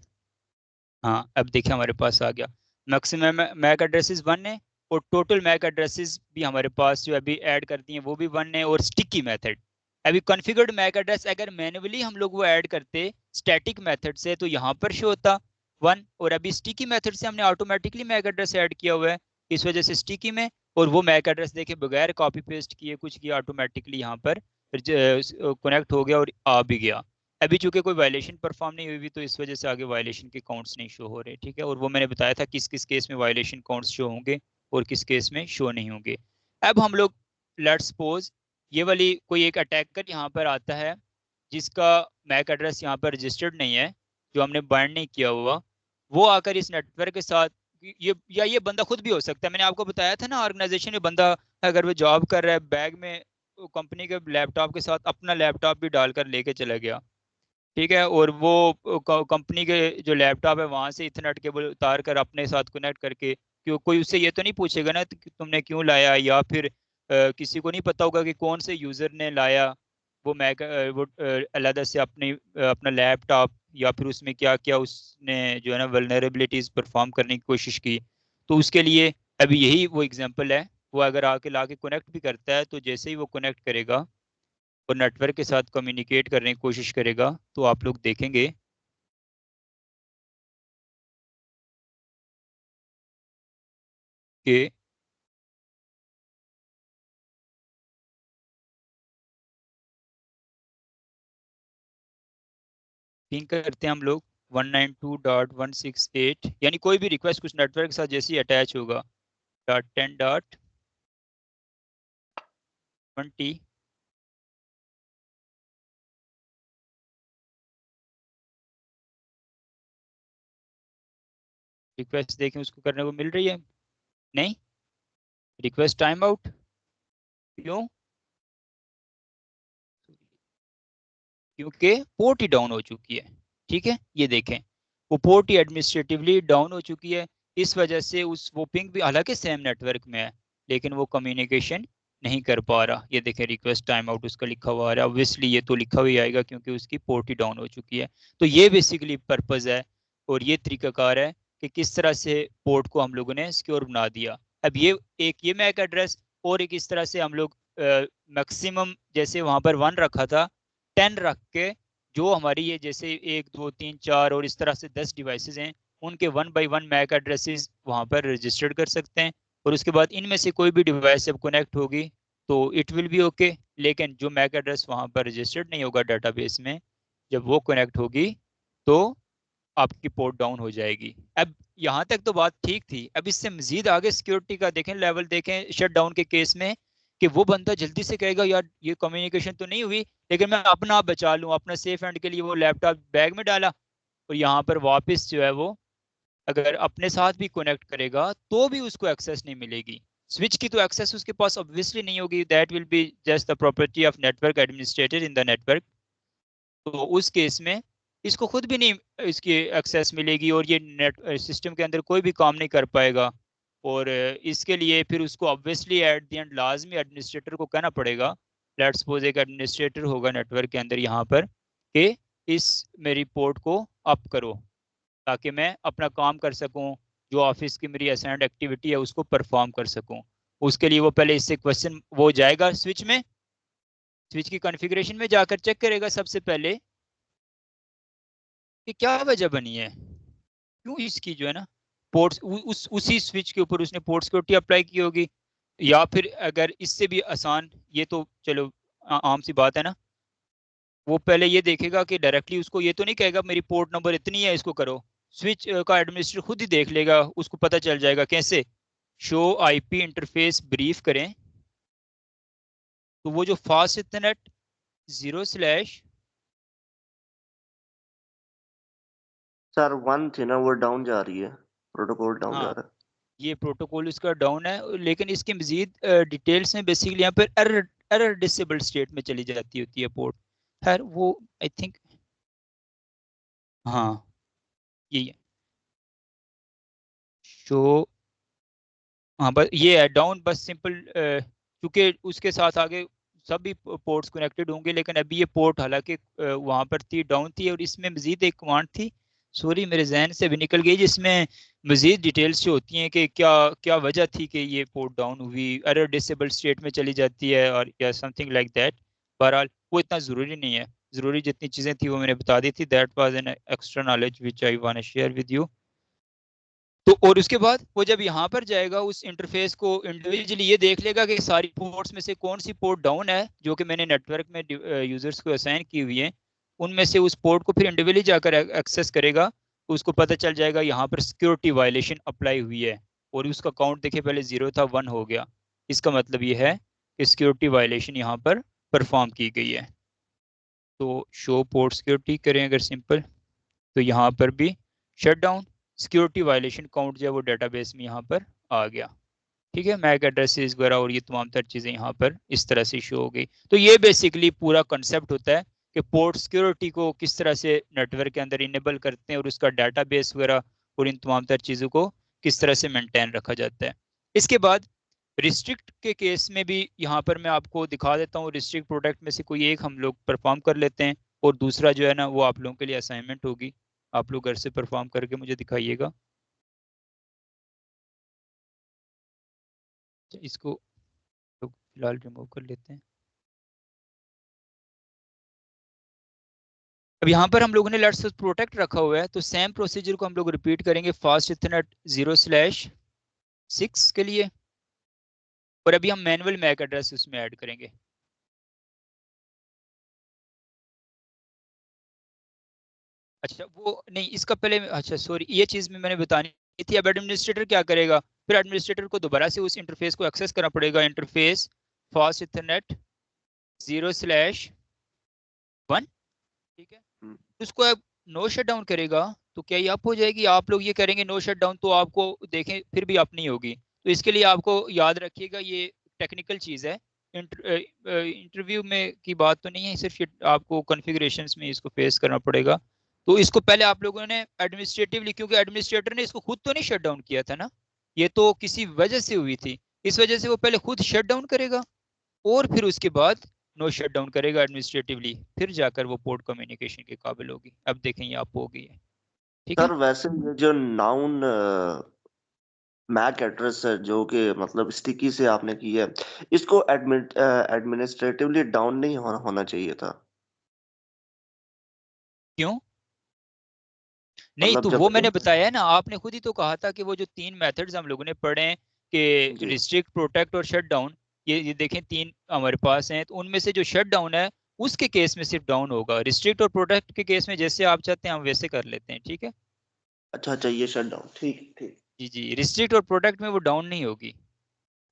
हाँ, अब देखिए हमारे पास आ गया मैक्सिमम मैक एड्रेसेस 1 है, और टोटल मैक एड्रेसेस भी हमारे पास जो अभी ऐड कर दिए हैं वो भी 1 है, और स्टिकी मेथड। अभी कॉन्फ़िगर्ड मैक एड्रेस अगर मैन्युअली हम लोग वो ऐड करते स्टैटिक मेथड से तो यहाँ पर शो होता 1, और अभी स्टिकी मेथड से हमने ऑटोमेटिकली मैक एड्रेस ऐड किया हुआ है, इस वजह से स्टिकी में, और वो मैक एड्रेस देखे बगैर कॉपी पेस्ट किए कुछ किया ऑटोमेटिकली यहाँ पर कनेक्ट हो गया और आ भी गया। अभी चूंकि कोई वायलेशन परफॉर्म नहीं हुई तो इस वजह से आगे वायलेशन के काउंट्स नहीं शो हो रहे, ठीक है, और वो मैंने बताया था किस किस केस में वायलेशन काउंट्स शो होंगे और किस केस में शो नहीं होंगे। अब हम लोग लेट्स सपोज ये वाली कोई एक अटैकर यहाँ पर आता है जिसका मैक एड्रेस यहाँ पर रजिस्टर्ड नहीं है, जो हमने बाइंड नहीं किया हुआ, वो आकर इस नेटवर्क के साथ, ये या ये बंदा खुद भी हो सकता है, मैंने आपको बताया था ना ऑर्गेनाइजेशन में बंदा अगर वो जॉब कर रहा है बैग में कंपनी के लैपटॉप के साथ अपना लैपटॉप भी डालकर लेके चला गया, ठीक है, और वो कंपनी के जो लैपटॉप है वहां से इथरनेट केबल उतार कर अपने साथ कनेक्ट करके, क्यों कोई उससे ये तो नहीं पूछेगा ना कि तुमने क्यों लाया, या फिर किसी को नहीं पता होगा कि कौन से यूजर ने लाया वो मैक वो अलहदा से अपना लैपटॉप, या फिर उसमें क्या क्या उसने जो है ना वल्नरेबिलिटीज परफॉर्म करने की कोशिश की। तो उसके लिए अभी यही वो एग्जांपल है, वो अगर आके लाके कनेक्ट भी करता है तो जैसे ही वो कनेक्ट करेगा और नेटवर्क के साथ कम्युनिकेट करने की कोशिश करेगा तो आप लोग देखेंगे कि पिंग करते हैं हम लोग 192.168, यानी कोई भी रिक्वेस्ट कुछ नेटवर्क के साथ जैसे ही अटैच होगा .10.20 रिक्वेस्ट देखें उसको करने को मिल रही है, नहीं, रिक्वेस्ट टाइम आउट, क्यों, क्योंकि पोर्ट ही डाउन हो चुकी है, ठीक है, ये देखें वो पोर्ट ही एडमिनिस्ट्रेटिवली डाउन हो चुकी है, इस वजह से उस वो पिंग भी हालांकि सेम नेटवर्क में है लेकिन वो कम्युनिकेशन नहीं कर पा रहा। ये देखें रिक्वेस्ट टाइम आउट उसका लिखा हुआ आ रहा है, ऑब्वियसली ये तो लिखा हुआ ही आएगा क्योंकि उसकी पोर्ट ही डाउन हो चुकी है। तो ये बेसिकली पर्पज है और ये तरीकाकार है कि किस तरह से पोर्ट को हम लोगों ने सिक्योर बना दिया। अब ये एक ये मैक एड्रेस, और एक इस तरह से हम लोग मैक्सिमम जैसे वहां पर 1 रखा था 10 रख के, जो हमारी ये जैसे 1 2 3 4 और इस तरह से 10 डिवाइसेस हैं उनके 1 बाई 1 मैक एड्रेसेस वहां पर रजिस्टर्ड कर सकते हैं, और उसके बाद इनमें से कोई भी डिवाइस जब कनेक्ट होगी तो इट विल बी ओके। लेकिन जो मैक एड्रेस वहां पर रजिस्टर्ड नहीं होगा डाटाबेस में, जब वो कनेक्ट होगी तो आपकी पोर्ट डाउन हो जाएगी। अब यहाँ तक तो बात ठीक थी, अब इससे मजीद आगे सिक्योरिटी का देखें, लेवल देखें शट डाउन के केस में, कि वो बंदा जल्दी से कहेगा यार ये कम्युनिकेशन तो नहीं हुई लेकिन मैं अपना आप बचा लूँ, अपना सेफ एंड के लिए वो लैपटॉप बैग में डाला, और यहाँ पर वापस जो है वो अगर अपने साथ भी कनेक्ट करेगा तो भी उसको एक्सेस नहीं मिलेगी। स्विच की तो एक्सेस उसके पास ऑब्वियसली नहीं होगी, that will be just the property of network administrator in the network. तो उस केस में इसको खुद भी नहीं इसकी एक्सेस मिलेगी और ये नेट सिस्टम के अंदर कोई भी काम नहीं कर पाएगा, और इसके लिए फिर उसको ऑब्वियसली एट द एंड लाजमी एडमिनिस्ट्रेटर को कहना पड़ेगा, लेट्स सपोज एक एडमिनिस्ट्रेटर होगा नेटवर्क के अंदर यहाँ पर, कि इस मेरी पोर्ट को अप करो ताकि मैं अपना काम कर सकूं, जो ऑफिस की मेरी असाइंड एक्टिविटी है उसको परफॉर्म कर सकूं। उसके लिए वो पहले इससे क्वेश्चन वो जाएगा स्विच में, स्विच की कॉन्फ़िगरेशन में जाकर चेक करेगा सबसे पहले कि क्या वजह बनी है, क्यों इसकी जो है ना पोर्ट्स उसी स्विच के ऊपर उसने पोर्ट सिक्योरिटी अप्लाई की होगी। या फिर अगर इससे भी आसान, ये तो चलो आम सी बात है ना, वो पहले ये देखेगा कि डायरेक्टली उसको ये तो नहीं कहेगा मेरी पोर्ट नंबर इतनी है इसको करो। स्विच का एडमिनिस्ट्रेटर खुद ही देख लेगा, उसको पता चल जाएगा कैसे, शो आईपी इंटरफेस ब्रीफ करें तो वो जो फास्ट इथरनेट 0 सर 1 थी ना, वो डाउन जा रही है, प्रोटोकॉल डाउन जा हाँ, रहा है। ये प्रोटोकॉल इसका डाउन है, लेकिन इसकी मजीद डिटेल्स में बेसिकली यहाँ पर एरर एरर डिसेबल स्टेट में चली जाती होती है पोर्ट। खैर वो आई थिंक, हाँ यही है शो। हाँ बस ये है डाउन, बस सिंपल, क्योंकि उसके साथ आगे सभी पोर्ट्स कनेक्टेड होंगे, लेकिन अभी ये पोर्ट हालांकि वहां पर थी, डाउन थी, और इसमें मजीद एक कमांड थी, सॉरी मेरे जहन से भी निकल गई, जिसमें मजीद डिटेल्स जो होती हैं कि क्या क्या वजह थी कि ये पोर्ट डाउन हुई, एरर डिसेबल स्टेट में चली जाती है, और या समथिंग लाइक दैट। बहरहाल वो इतना ज़रूरी नहीं है, ज़रूरी जितनी चीज़ें थी वो मैंने बता दी थी। That was an extra knowledge which I want to share with you. तो और उसके बाद वो जब यहाँ पर जाएगा उस इंटरफेस को इंडिविजुअली ये देख लेगा कि सारी पोर्ट्स में से कौन सी पोर्ट डाउन है जो कि मैंने नेटवर्क में यूजर्स को असाइन की हुई है, उनमें से उस पोर्ट को फिर इंडिविजुअली जाकर एक्सेस करेगा। उसको पता चल जाएगा यहाँ पर सिक्योरिटी वायलेशन अप्लाई हुई है, और उसका काउंट देखिए पहले 0 था 1 हो गया। इसका मतलब ये है कि सिक्योरिटी वायलेशन यहाँ पर परफॉर्म की गई है। तो शो पोर्ट सिक्योरिटी करें अगर सिंपल, तो यहाँ पर भी shut down, security violation count जो है वो डेटाबेस में यहाँ पर आ गया। ठीक है, मैक एड्रेसेस वगैरह और ये तमाम तर चीज़ें यहाँ पर इस तरह से शो हो गई। तो ये बेसिकली पूरा कंसेप्ट होता है कि पोर्ट सिक्योरिटी को किस तरह से नेटवर्क के अंदर इनेबल करते हैं, और उसका डाटाबेस वगैरह और इन तमाम तर चीज़ों को किस तरह से मेंटेन रखा जाता है। इसके बाद रिस्ट्रिक्ट के केस में भी यहाँ पर मैं आपको दिखा देता हूँ, रिस्ट्रिक्ट प्रोडक्ट में से कोई एक हम लोग परफॉर्म कर लेते हैं, और दूसरा जो है ना वो आप लोगों के लिए असाइनमेंट होगी, आप लोग घर से परफॉर्म करके मुझे दिखाइएगा। इसको लोग फिलहाल रिमूव कर लेते हैं। अब यहाँ पर हम लोगों ने लेट्स प्रोटेक्ट रखा हुआ है, तो सेम प्रोसीजर को हम लोग रिपीट करेंगे फास्ट इथरनेट 0/6 के लिए, और अभी हम मैनुअल मैक एड्रेस उसमें ऐड करेंगे। अच्छा वो नहीं, इसका पहले, अच्छा सॉरी, ये चीज़ में मैंने बतानी थी। अब एडमिनिस्ट्रेटर क्या करेगा, फिर एडमिनिस्ट्रेटर को दोबारा से उस इंटरफेस को एक्सेस करना पड़ेगा, इंटरफेस फास्ट इथरनेट 0/1। ठीक है, हम्म। उसको अब नो शट डाउन करेगा, तो क्या ये अप हो जाएगी? आप लोग ये करेंगे नो शट डाउन तो आपको देखें फिर भी अप नहीं होगी। तो इसके लिए आपको याद रखिएगा, ये टेक्निकल चीज़ है, इंटरव्यू में की बात तो नहीं है, सिर्फ ये आपको कॉन्फ़िगरेशंस में इसको फेस करना पड़ेगा। तो इसको पहले आप लोगों ने एडमिनिस्ट्रेटिवली, क्योंकि एडमिनिस्ट्रेटर ने इसको खुद तो नहीं शट डाउन किया था ना, ये तो किसी वजह से हुई थी, इस वजह से वो पहले खुद शट डाउन करेगा, और फिर उसके बाद नो शट डाउन करेगा एडमिनिस्ट्रेटिवली, फिर जाकर वो पोर्ट कम्युनिकेशन के काबिल होगी। अब देखें ये आप हो गई है। ठीक है, सर वैसे ये जो नाउन मैक एड्रेस है जो कि मतलब स्टिकी से आपने की है, इसको एडमिनिस्ट्रेटिवली डाउन नहीं होना चाहिए था। क्यों नहीं? मतलब तो जब वो मैंने बताया है ना, आपने खुद ही तो कहा था कि वो जो 3 मेथड्स हम लोगों ने पढ़े हैं कि जी। रिस्ट्रिक्ट, प्रोटेक्ट और शट डाउन, ये देखें 3 हमारे पास हैं, तो उनमें से जो शट डाउन है उसके केस में सिर्फ डाउन होगा, रिस्ट्रिक्ट और प्रोटेक्ट के केस में जैसे आप चाहते हैं हम वैसे कर लेते हैं। ठीक है, अच्छा अच्छा, ये शट डाउन, ठीक ठीक। जी जी, रिस्ट्रिक्ट और प्रोटेक्ट में वो डाउन नहीं होगी।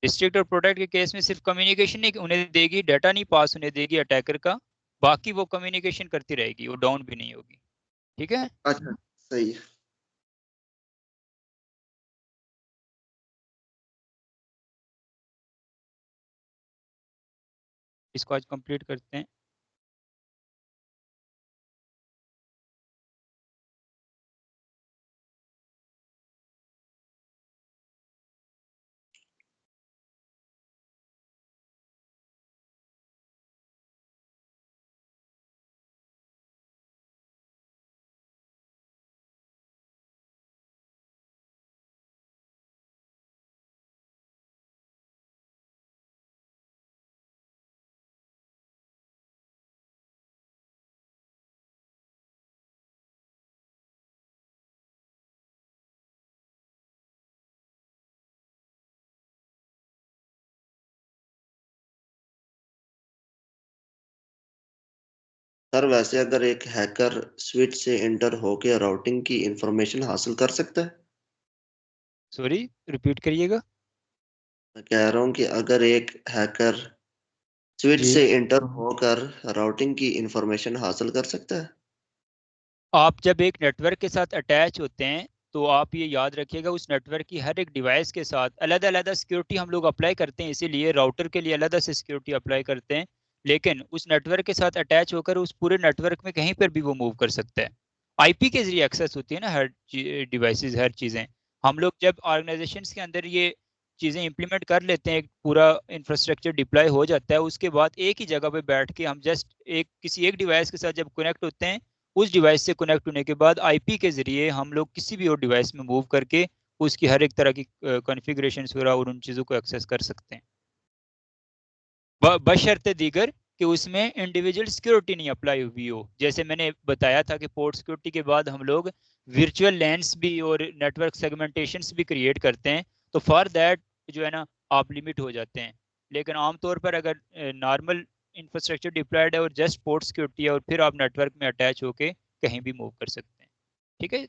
रिस्ट्रिक्ट और प्रोटेक्ट के केस में सिर्फ कम्युनिकेशन नहीं उन्हें देगी, डाटा नहीं पास होने देगी अटैकर का, बाकी वो कम्युनिकेशन करती रहेगी, वो डाउन भी नहीं होगी। ठीक है, अच्छा, सही है। इसको आज कंप्लीट करते हैं। सर वैसे अगर एक हैकर स्विच से इंटर होके राउटिंग की इंफॉर्मेशन हासिल कर सकता है। सॉरी, रिपीट करिएगा। मैं कह रहा हूँ कि अगर एक हैकर स्विच जी, से इंटर होकर राउटिंग की इंफॉर्मेशन हासिल कर सकता है। आप जब एक नेटवर्क के साथ अटैच होते हैं तो आप ये याद रखिएगा उस नेटवर्क की हर एक डिवाइस के साथ अलग अलग सिक्योरिटी हम लोग अप्लाई करते हैं, इसीलिए राउटर के लिए अलग से सिक्योरिटी अप्लाई करते हैं। लेकिन उस नेटवर्क के साथ अटैच होकर उस पूरे नेटवर्क में कहीं पर भी वो मूव कर सकता है। आईपी के जरिए एक्सेस होती है ना हर डिवाइसेस, हर चीज़ें। हम लोग जब ऑर्गेनाइजेशंस के अंदर ये चीज़ें इंप्लीमेंट कर लेते हैं, पूरा इंफ्रास्ट्रक्चर डिप्लॉय हो जाता है, उसके बाद एक ही जगह पे बैठ के हम जस्ट एक किसी एक डिवाइस के साथ जब कनेक्ट होते हैं, उस डिवाइस से कनेक्ट होने के बाद आईपी के जरिए हम लोग किसी भी और डिवाइस में मूव करके उसकी हर एक तरह की कॉन्फ़िगरेशन वगैरह और उन चीज़ों को एक्सेस कर सकते हैं, बशर्ते दीगर कि उसमें इंडिविजुअल सिक्योरिटी नहीं अप्लाई हुई हो। जैसे मैंने बताया था कि पोर्ट सिक्योरिटी के बाद हम लोग वर्चुअल लैन्स भी और नेटवर्क सेगमेंटेशंस भी क्रिएट करते हैं, तो फॉर दैट जो है ना आप लिमिट हो जाते हैं। लेकिन आमतौर पर अगर नॉर्मल इंफ्रास्ट्रक्चर डिप्लॉयड है और जस्ट पोर्ट सिक्योरिटी है और फिर आप नेटवर्क में अटैच होके कहीं भी मूव कर सकते हैं। ठीक है,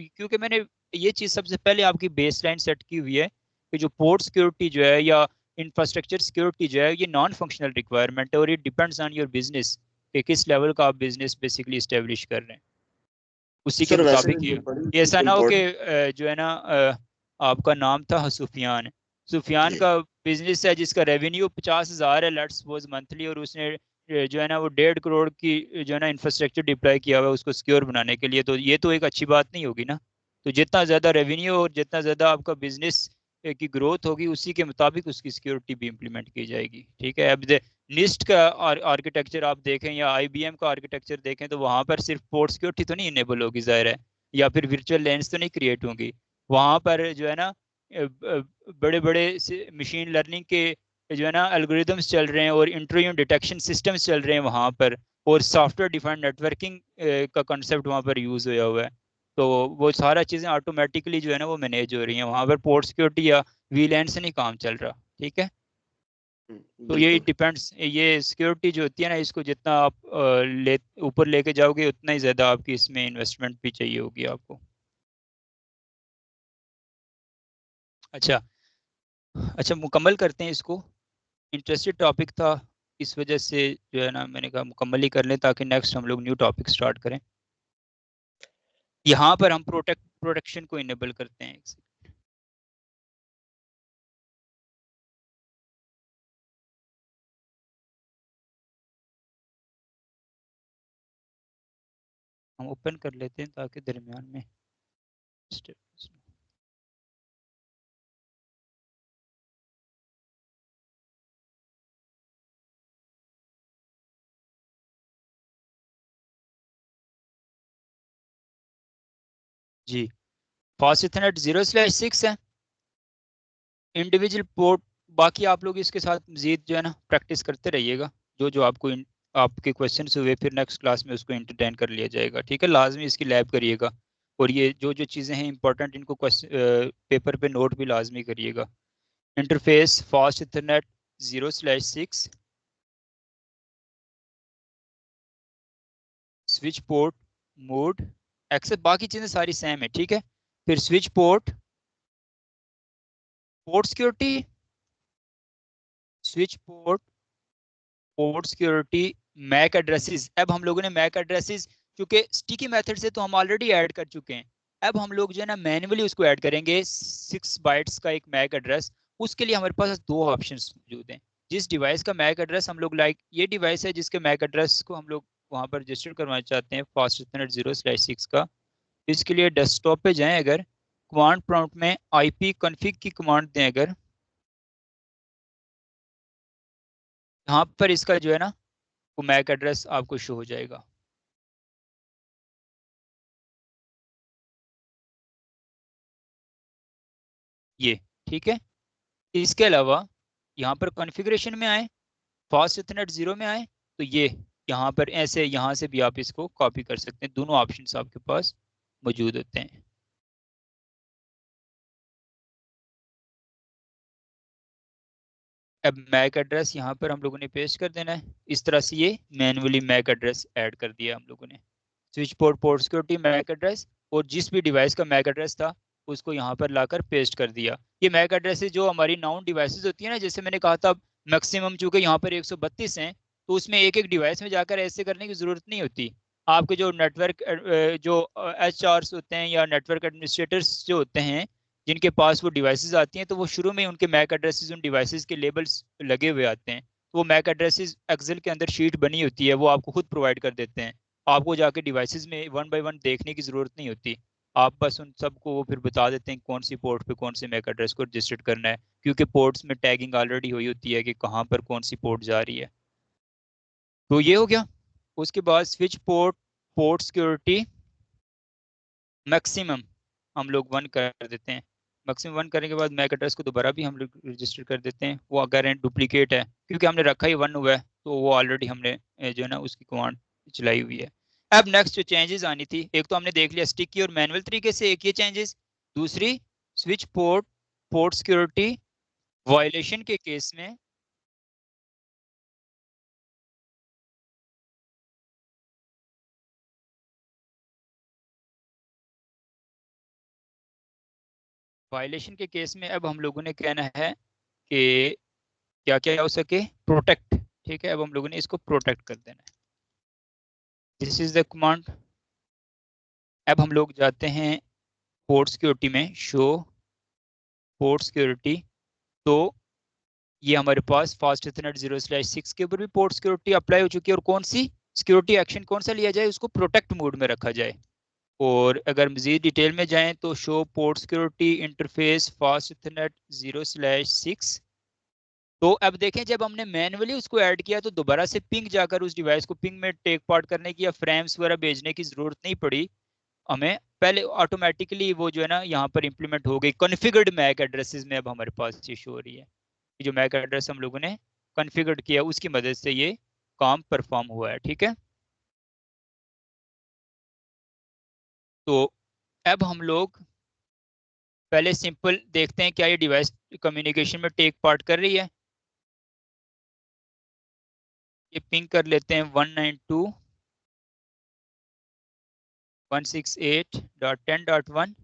क्योंकि मैंने ये चीज़ सबसे पहले आपकी बेसलाइन सेट की हुई है कि जो पोर्ट सिक्योरिटी जो है या इंफ्रास्ट्रक्चर सिक्योरिटी जो है ये नॉन फंक्शनल रिक्वायरमेंट है और ये डिपेंड्स ऑन योर बिजनेस कि किस लेवल का आप बिजनेस बेसिकली इस्टेब्लिश कर रहे हैं, उसी के सर वैसे मुताबिक ये ऐसा बड़ी ना हो कि इम्पोर्टेंट। जो है ना आपका नाम था सुफियान, सुफियान जी। का बिजनेस है जिसका रेवेन्यू 50,000 है लेट्स सपोज मंथली, और उसने जो है ना वो 1.5 करोड़ की जो है ना इंफ्रास्ट्रक्चर डिप्लॉय किया हुआ है उसको सिक्योर बनाने के लिए, तो ये तो एक अच्छी बात नहीं होगी ना। तो जितना ज़्यादा रेवेन्यू और जितना ज़्यादा आपका बिजनेस की ग्रोथ होगी उसी के मुताबिक उसकी सिक्योरिटी भी इम्प्लीमेंट की जाएगी। ठीक है, अब निस्ट का आर्किटेक्चर आप देखें या आईबीएम का आर्किटेक्चर देखें तो वहां पर सिर्फ पोर्ट सिक्योरिटी तो नहीं इनेबल होगी जाहिर है, या फिर वर्चुअल लेंस तो नहीं क्रिएट होंगी। वहां पर जो है ना बड़े बड़े मशीन लर्निंग के जो है ना एल्गोरिदम्स चल रहे हैं और इंट्रूजन डिटेक्शन सिस्टम्स चल रहे हैं वहां पर, और सॉफ्टवेयर डिफाइंड नेटवर्किंग का कॉन्सेप्ट वहां पर यूज होया हुआ है। तो वो सारा चीज़ें ऑटोमेटिकली जो है ना वो मैनेज हो रही हैं वहां पर, पोर्ट सिक्योरिटी या वीलैन से नहीं काम चल रहा। ठीक है, तो ये बिल्कुल। डिपेंड्स, ये सिक्योरिटी जो होती है ना इसको जितना आप ले ऊपर लेके जाओगे उतना ही ज़्यादा आपकी इसमें इन्वेस्टमेंट भी चाहिए होगी आपको। अच्छा, अच्छा मुकम्मल करते हैं इसको, इंटरेस्टेड टॉपिक था, इस वजह से जो है ना मैंने कहा मुकम्मल ही कर लें ताकि नेक्स्ट हम लोग न्यू टॉपिक स्टार्ट करें। यहाँ पर हम प्रोटेक्शन को इनेबल करते हैं। हम ओपन कर लेते हैं ताकि दरमियान में step- जी, फास्ट इथरनेट 0/6 है इंडिविजुअल पोर्ट। बाकी आप लोग इसके साथ मजीद जो है ना प्रैक्टिस करते रहिएगा, जो जो आपको आपके क्वेश्चन हुए फिर नेक्स्ट क्लास में उसको एंटरटेन कर लिया जाएगा। ठीक है, लाजमी इसकी लैब करिएगा, और ये जो जो चीज़ें हैं इंपॉर्टेंट इनको पेपर पे नोट भी लाजमी करिएगा। Interface fast ethernet 0/6, switch port, mode, access, बाकी चीज़ें सारी सेम है। ठीक है, फिर switch port, port security, switch port, port security, MAC addresses. अब हम लोगों ने मैक एड्रेसेस क्योंकि स्टिकी मेथड से तो हम ऑलरेडी ऐड कर चुके हैं, अब हम लोग जो है ना मैन्युअली उसको ऐड करेंगे 6 बाइट्स का एक मैक एड्रेस। उसके लिए हमारे पास दो ऑप्शंस मौजूद हैं। जिस डिवाइस का मैक एड्रेस हम लोग, लाइक ये डिवाइस है जिसके मैक एड्रेस को हम लोग वहाँ पर रजिस्टर करवाना चाहते हैं फास्ट इथरनेट 0/6 का, इसके लिए डेस्कटॉप पे जाएं, अगर कमांड प्रॉम्प्ट में आईपी कॉन्फ़िग की कमांड दें, अगर यहाँ पर इसका जो है ना वो मैक एड्रेस आपको शो हो जाएगा। ये ठीक है, इसके अलावा यहाँ पर कॉन्फ़िगरेशन में आए, फास्ट इथरनेट 0 में आए, तो ये यहाँ पर ऐसे यहाँ से भी आप इसको कॉपी कर सकते हैं, दोनों ऑप्शंस आपके पास मौजूद होते हैं। अब मैक एड्रेस यहाँ पर हम लोगों ने पेस्ट कर देना है। इस तरह से ये मैनुअली मैक एड्रेस ऐड कर दिया हम लोगों ने। Switch port port security MAC address और जिस भी डिवाइस का मैक एड्रेस था उसको यहाँ पर लाकर पेस्ट कर दिया। ये मैक एड्रेसेस जो हमारी नाउन डिवाइसेस होती है ना, जैसे मैंने कहा था मैक्सिमम चूंकि यहाँ पर 132 हैं, तो उसमें एक एक डिवाइस में जाकर ऐसे करने की जरूरत नहीं होती। आपके जो नेटवर्क जो HR होते हैं या नेटवर्क एडमिनिस्ट्रेटर्स जो होते हैं जिनके पास वो डिवाइसेस आती हैं, तो वो शुरू में उनके मैक एड्रेसेस उन डिवाइसेस के लेबल्स लगे हुए आते हैं। तो वो मैक एड्रेसेस एक्सेल के अंदर शीट बनी होती है, वो आपको खुद प्रोवाइड कर देते हैं। आपको जाके डिवाइसेस में वन बाय वन देखने की जरूरत नहीं होती। आप बस उन सबको वो फिर बता देते हैं कौन सी पोर्ट पे कौन से मैक एड्रेस को रजिस्टर्ड करना है, क्योंकि पोर्ट्स में टैगिंग ऑलरेडी हुई होती है कि कहाँ पर कौन सी पोर्ट जा रही है। तो ये हो गया। उसके बाद switch port port security maximum हम लोग 1 कर देते हैं। मैक्सिमम 1 करने के बाद मैक एड्रेस को दोबारा भी हम लोग रजिस्टर कर देते हैं। वो अगर डुप्लीकेट है, क्योंकि हमने रखा ही 1 हुआ है, तो वो ऑलरेडी हमने जो है ना उसकी कमांड चलाई हुई है। अब नेक्स्ट जो चेंजेस आनी थी, एक तो हमने देख लिया स्टिकी और मैनुअल तरीके से, एक ये चेंजेस। दूसरी, switch port port security violation के केस में अब हम लोगों ने कहना है कि क्या क्या हो सके, प्रोटेक्ट। ठीक है, अब हम लोगों ने इसको प्रोटेक्ट कर देना है। This is the command. अब हम लोग जाते हैं पोर्ट सिक्योरिटी में, शो पोर्ट सिक्योरिटी। तो ये हमारे पास फास्ट इथरनेट 0/6 के ऊपर भी पोर्ट सिक्योरिटी अप्लाई हो चुकी है, और कौन सी सिक्योरिटी एक्शन कौन सा लिया जाए, उसको प्रोटेक्ट मोड में रखा जाए। और अगर मजीद डिटेल में जाएं तो show port security interface fast ethernet 0/6। तो अब देखें, जब हमने मैनुअली उसको ऐड किया तो दोबारा से पिंग जाकर उस डिवाइस को पिंग में टेक पार्ट करने की या फ्रेम्स वगैरह भेजने की जरूरत नहीं पड़ी हमें। पहले ऑटोमेटिकली वो जो है ना यहाँ पर इंप्लीमेंट हो गई कॉन्फ़िगर्ड मैक एड्रेसेस में। अब हमारे पास ये शो हो रही है कि जो मैक एड्रेस हम लोगों ने कॉन्फ़िगर्ड किया उसकी मदद से ये काम परफॉर्म हुआ है। ठीक है, तो अब हम लोग पहले सिंपल देखते हैं क्या ये डिवाइस कम्युनिकेशन में टेक पार्ट कर रही है। ये पिंग कर लेते हैं 192.168.10.1।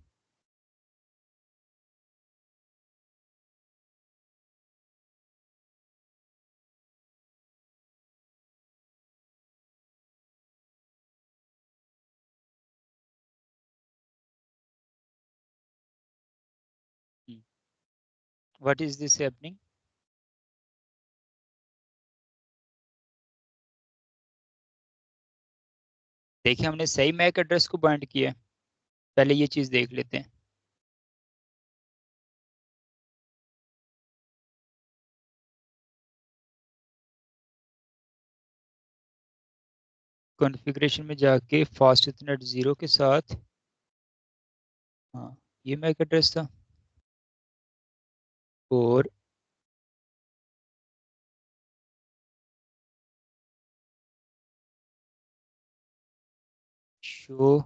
What is this happening? देखिए, हमने सही मैक एड्रेस को बाइंड किया है। पहले ये चीज देख लेते हैं। कॉन्फ़िगरेशन में जाके फास्ट इथरनेट 0 के साथ, हाँ ये मैक एड्रेस था। और show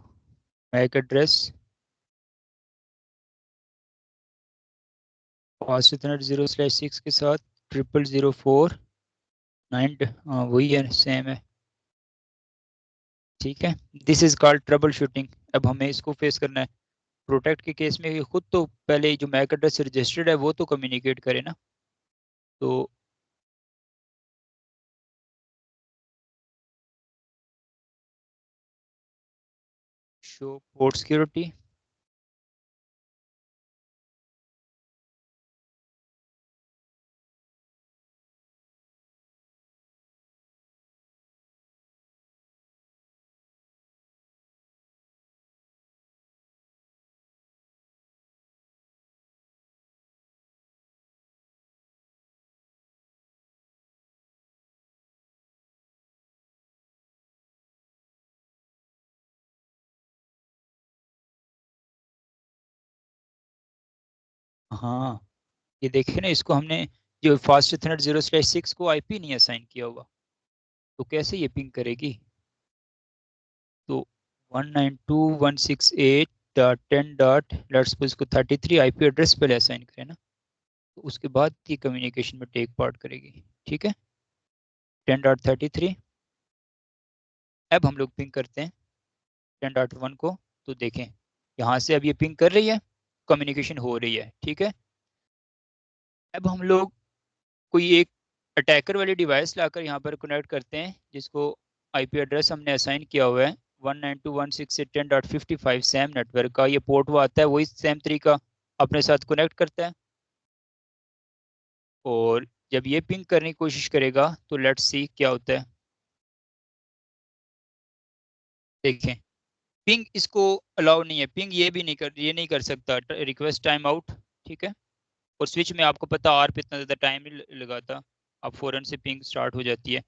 MAC address fast ethernet 0/6 के साथ 0004 9, हाँ वही है, सेम है। ठीक है, this is called trouble shooting. अब हमें इसको फेस करना है। प्रोटेक्ट के केस में ये खुद तो पहले जो मैक एड्रेस रजिस्टर्ड है वो तो कम्युनिकेट करे ना। तो शो पोर्ट सिक्योरिटी, हाँ ये देखिए ना, इसको हमने जो फास्ट इथरनेट 0/6 को आईपी नहीं असाइन किया हुआ, तो कैसे ये पिंग करेगी? तो 192.168.10. लेट्स सपोज इसको 33 आईपी एड्रेस पहले असाइन करें ना। तो उसके बाद ये कम्युनिकेशन में टेक पार्ट करेगी। ठीक है, 10.33। अब हम लोग पिंग करते हैं 10.1 को, तो देखें यहाँ से अब ये पिंग कर रही है, कम्युनिकेशन हो रही है। ठीक है, अब हम लोग कोई एक अटैकर वाली डिवाइस लाकर यहाँ पर कनेक्ट करते हैं, जिसको आईपी एड्रेस हमने असाइन किया हुआ है 192.168.10.55 सैम नेटवर्क का। ये पोर्ट वो आता है, वही सैम 3 का अपने साथ कनेक्ट करता है। और जब ये पिंग करने की कोशिश करेगा तो लेट्स सी क्या होता है। देखें, पिंग इसको अलाउ नहीं है, पिंग ये नहीं कर सकता, रिक्वेस्ट टाइम आउट। ठीक है, और स्विच में आपको पता आर पे इतना ज़्यादा टाइम नहीं लगाता, अब फ़ौरन से पिंग स्टार्ट हो जाती है।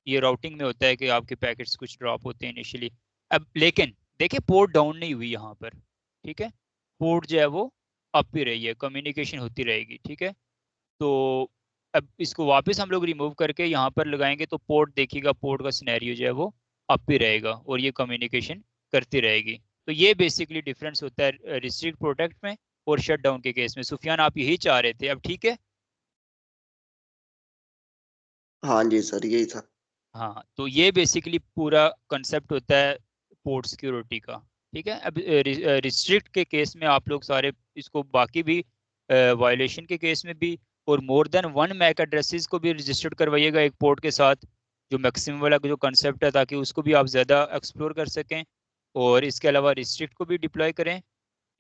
ये राउटिंग में होता है कि आपके पैकेट्स कुछ ड्रॉप होते हैं इनिशियली। अब लेकिन देखिए पोर्ट डाउन नहीं हुई यहाँ पर। ठीक है, पोर्ट जो है वो अप ही रही है, कम्युनिकेशन होती रहेगी। ठीक है, तो अब इसको वापस हम लोग रिमूव करके यहाँ पर लगाएंगे तो पोर्ट देखिएगा, पोर्ट का सिनेरियो जो है वो अप ही रहेगा और ये कम्युनिकेशन करती रहेगी। तो ये बेसिकली डिफरेंस होता है रिस्ट्रिक्ट प्रोटेक्ट में और शट डाउन के केस में। सुफियान आप यही चाह रहे थे, अब ठीक है। हाँ जी सर, यही था। हाँ, तो ये बेसिकली पूरा कंसेप्ट होता है पोर्ट सिक्योरिटी का। ठीक है, अब रिस्ट्रिक्ट के केस में आप लोग सारे इसको बाकी भी वायलेशन के केस में भी और more than one MAC addresses को भी रजिस्टर्ड करवाइएगा एक पोर्ट के साथ, जो मैक्सिमम वाला जो कंसेप्ट है, ताकि उसको भी आप ज़्यादा एक्सप्लोर कर सकें। और इसके अलावा रिस्ट्रिक्ट को भी डिप्लॉय करें,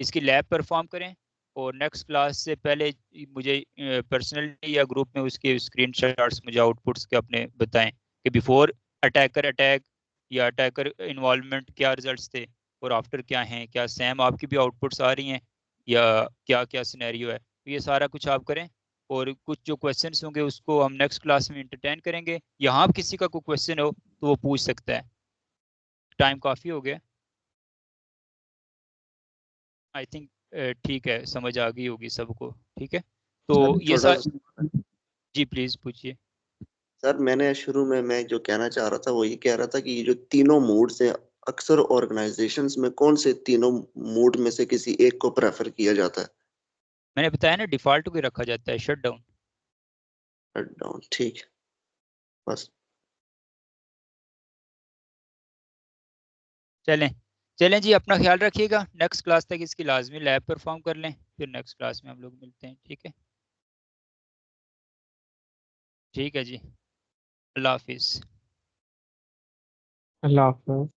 इसकी लैब परफॉर्म करें। और नेक्स्ट क्लास से पहले मुझे पर्सनली या ग्रुप में उसके स्क्रीनशॉट्स मुझे आउटपुट्स के अपने बताएं कि बिफोर अटैकर अटैक या अटैकर इन्वॉल्वमेंट क्या रिजल्ट्स थे और आफ्टर क्या हैं, क्या सैम आपकी भी आउटपुट्स आ रही हैं या क्या क्या सिनेरियो है। तो ये सारा कुछ आप करें, और कुछ जो क्वेश्चंस होंगे उसको हम नेक्स्ट क्लास में इंटरटेन करेंगे। यहाँ किसी का कोई क्वेश्चन हो तो वो पूछ सकता है। टाइम काफ़ी हो गया, आई थिंक। ठीक है, समझ आ गई होगी सबको। ठीक है, तो सर ये छोटा सा, जी प्लीज पूछिए। सर मैंने शुरू में मैं जो कहना चाह रहा था वो ये कह रहा था कि ये जो तीनों मूड्स हैं, अक्सर ऑर्गेनाइजेशंस में कौन से तीनों मूड में से किसी एक को प्रेफर किया जाता है? मैंने बताया ना, डिफॉल्ट को रखा जाता है शट डाउन। शट डाउन, ठीक है, बस। चलें, चलें जी, अपना ख्याल रखिएगा। नेक्स्ट क्लास तक इसकी लाजमी लैब परफॉर्म कर लें, फिर नेक्स्ट क्लास में हम लोग मिलते हैं। ठीक है, ठीक है जी, अल्लाह हाफिज़। अल्लाह हाफ़िज़।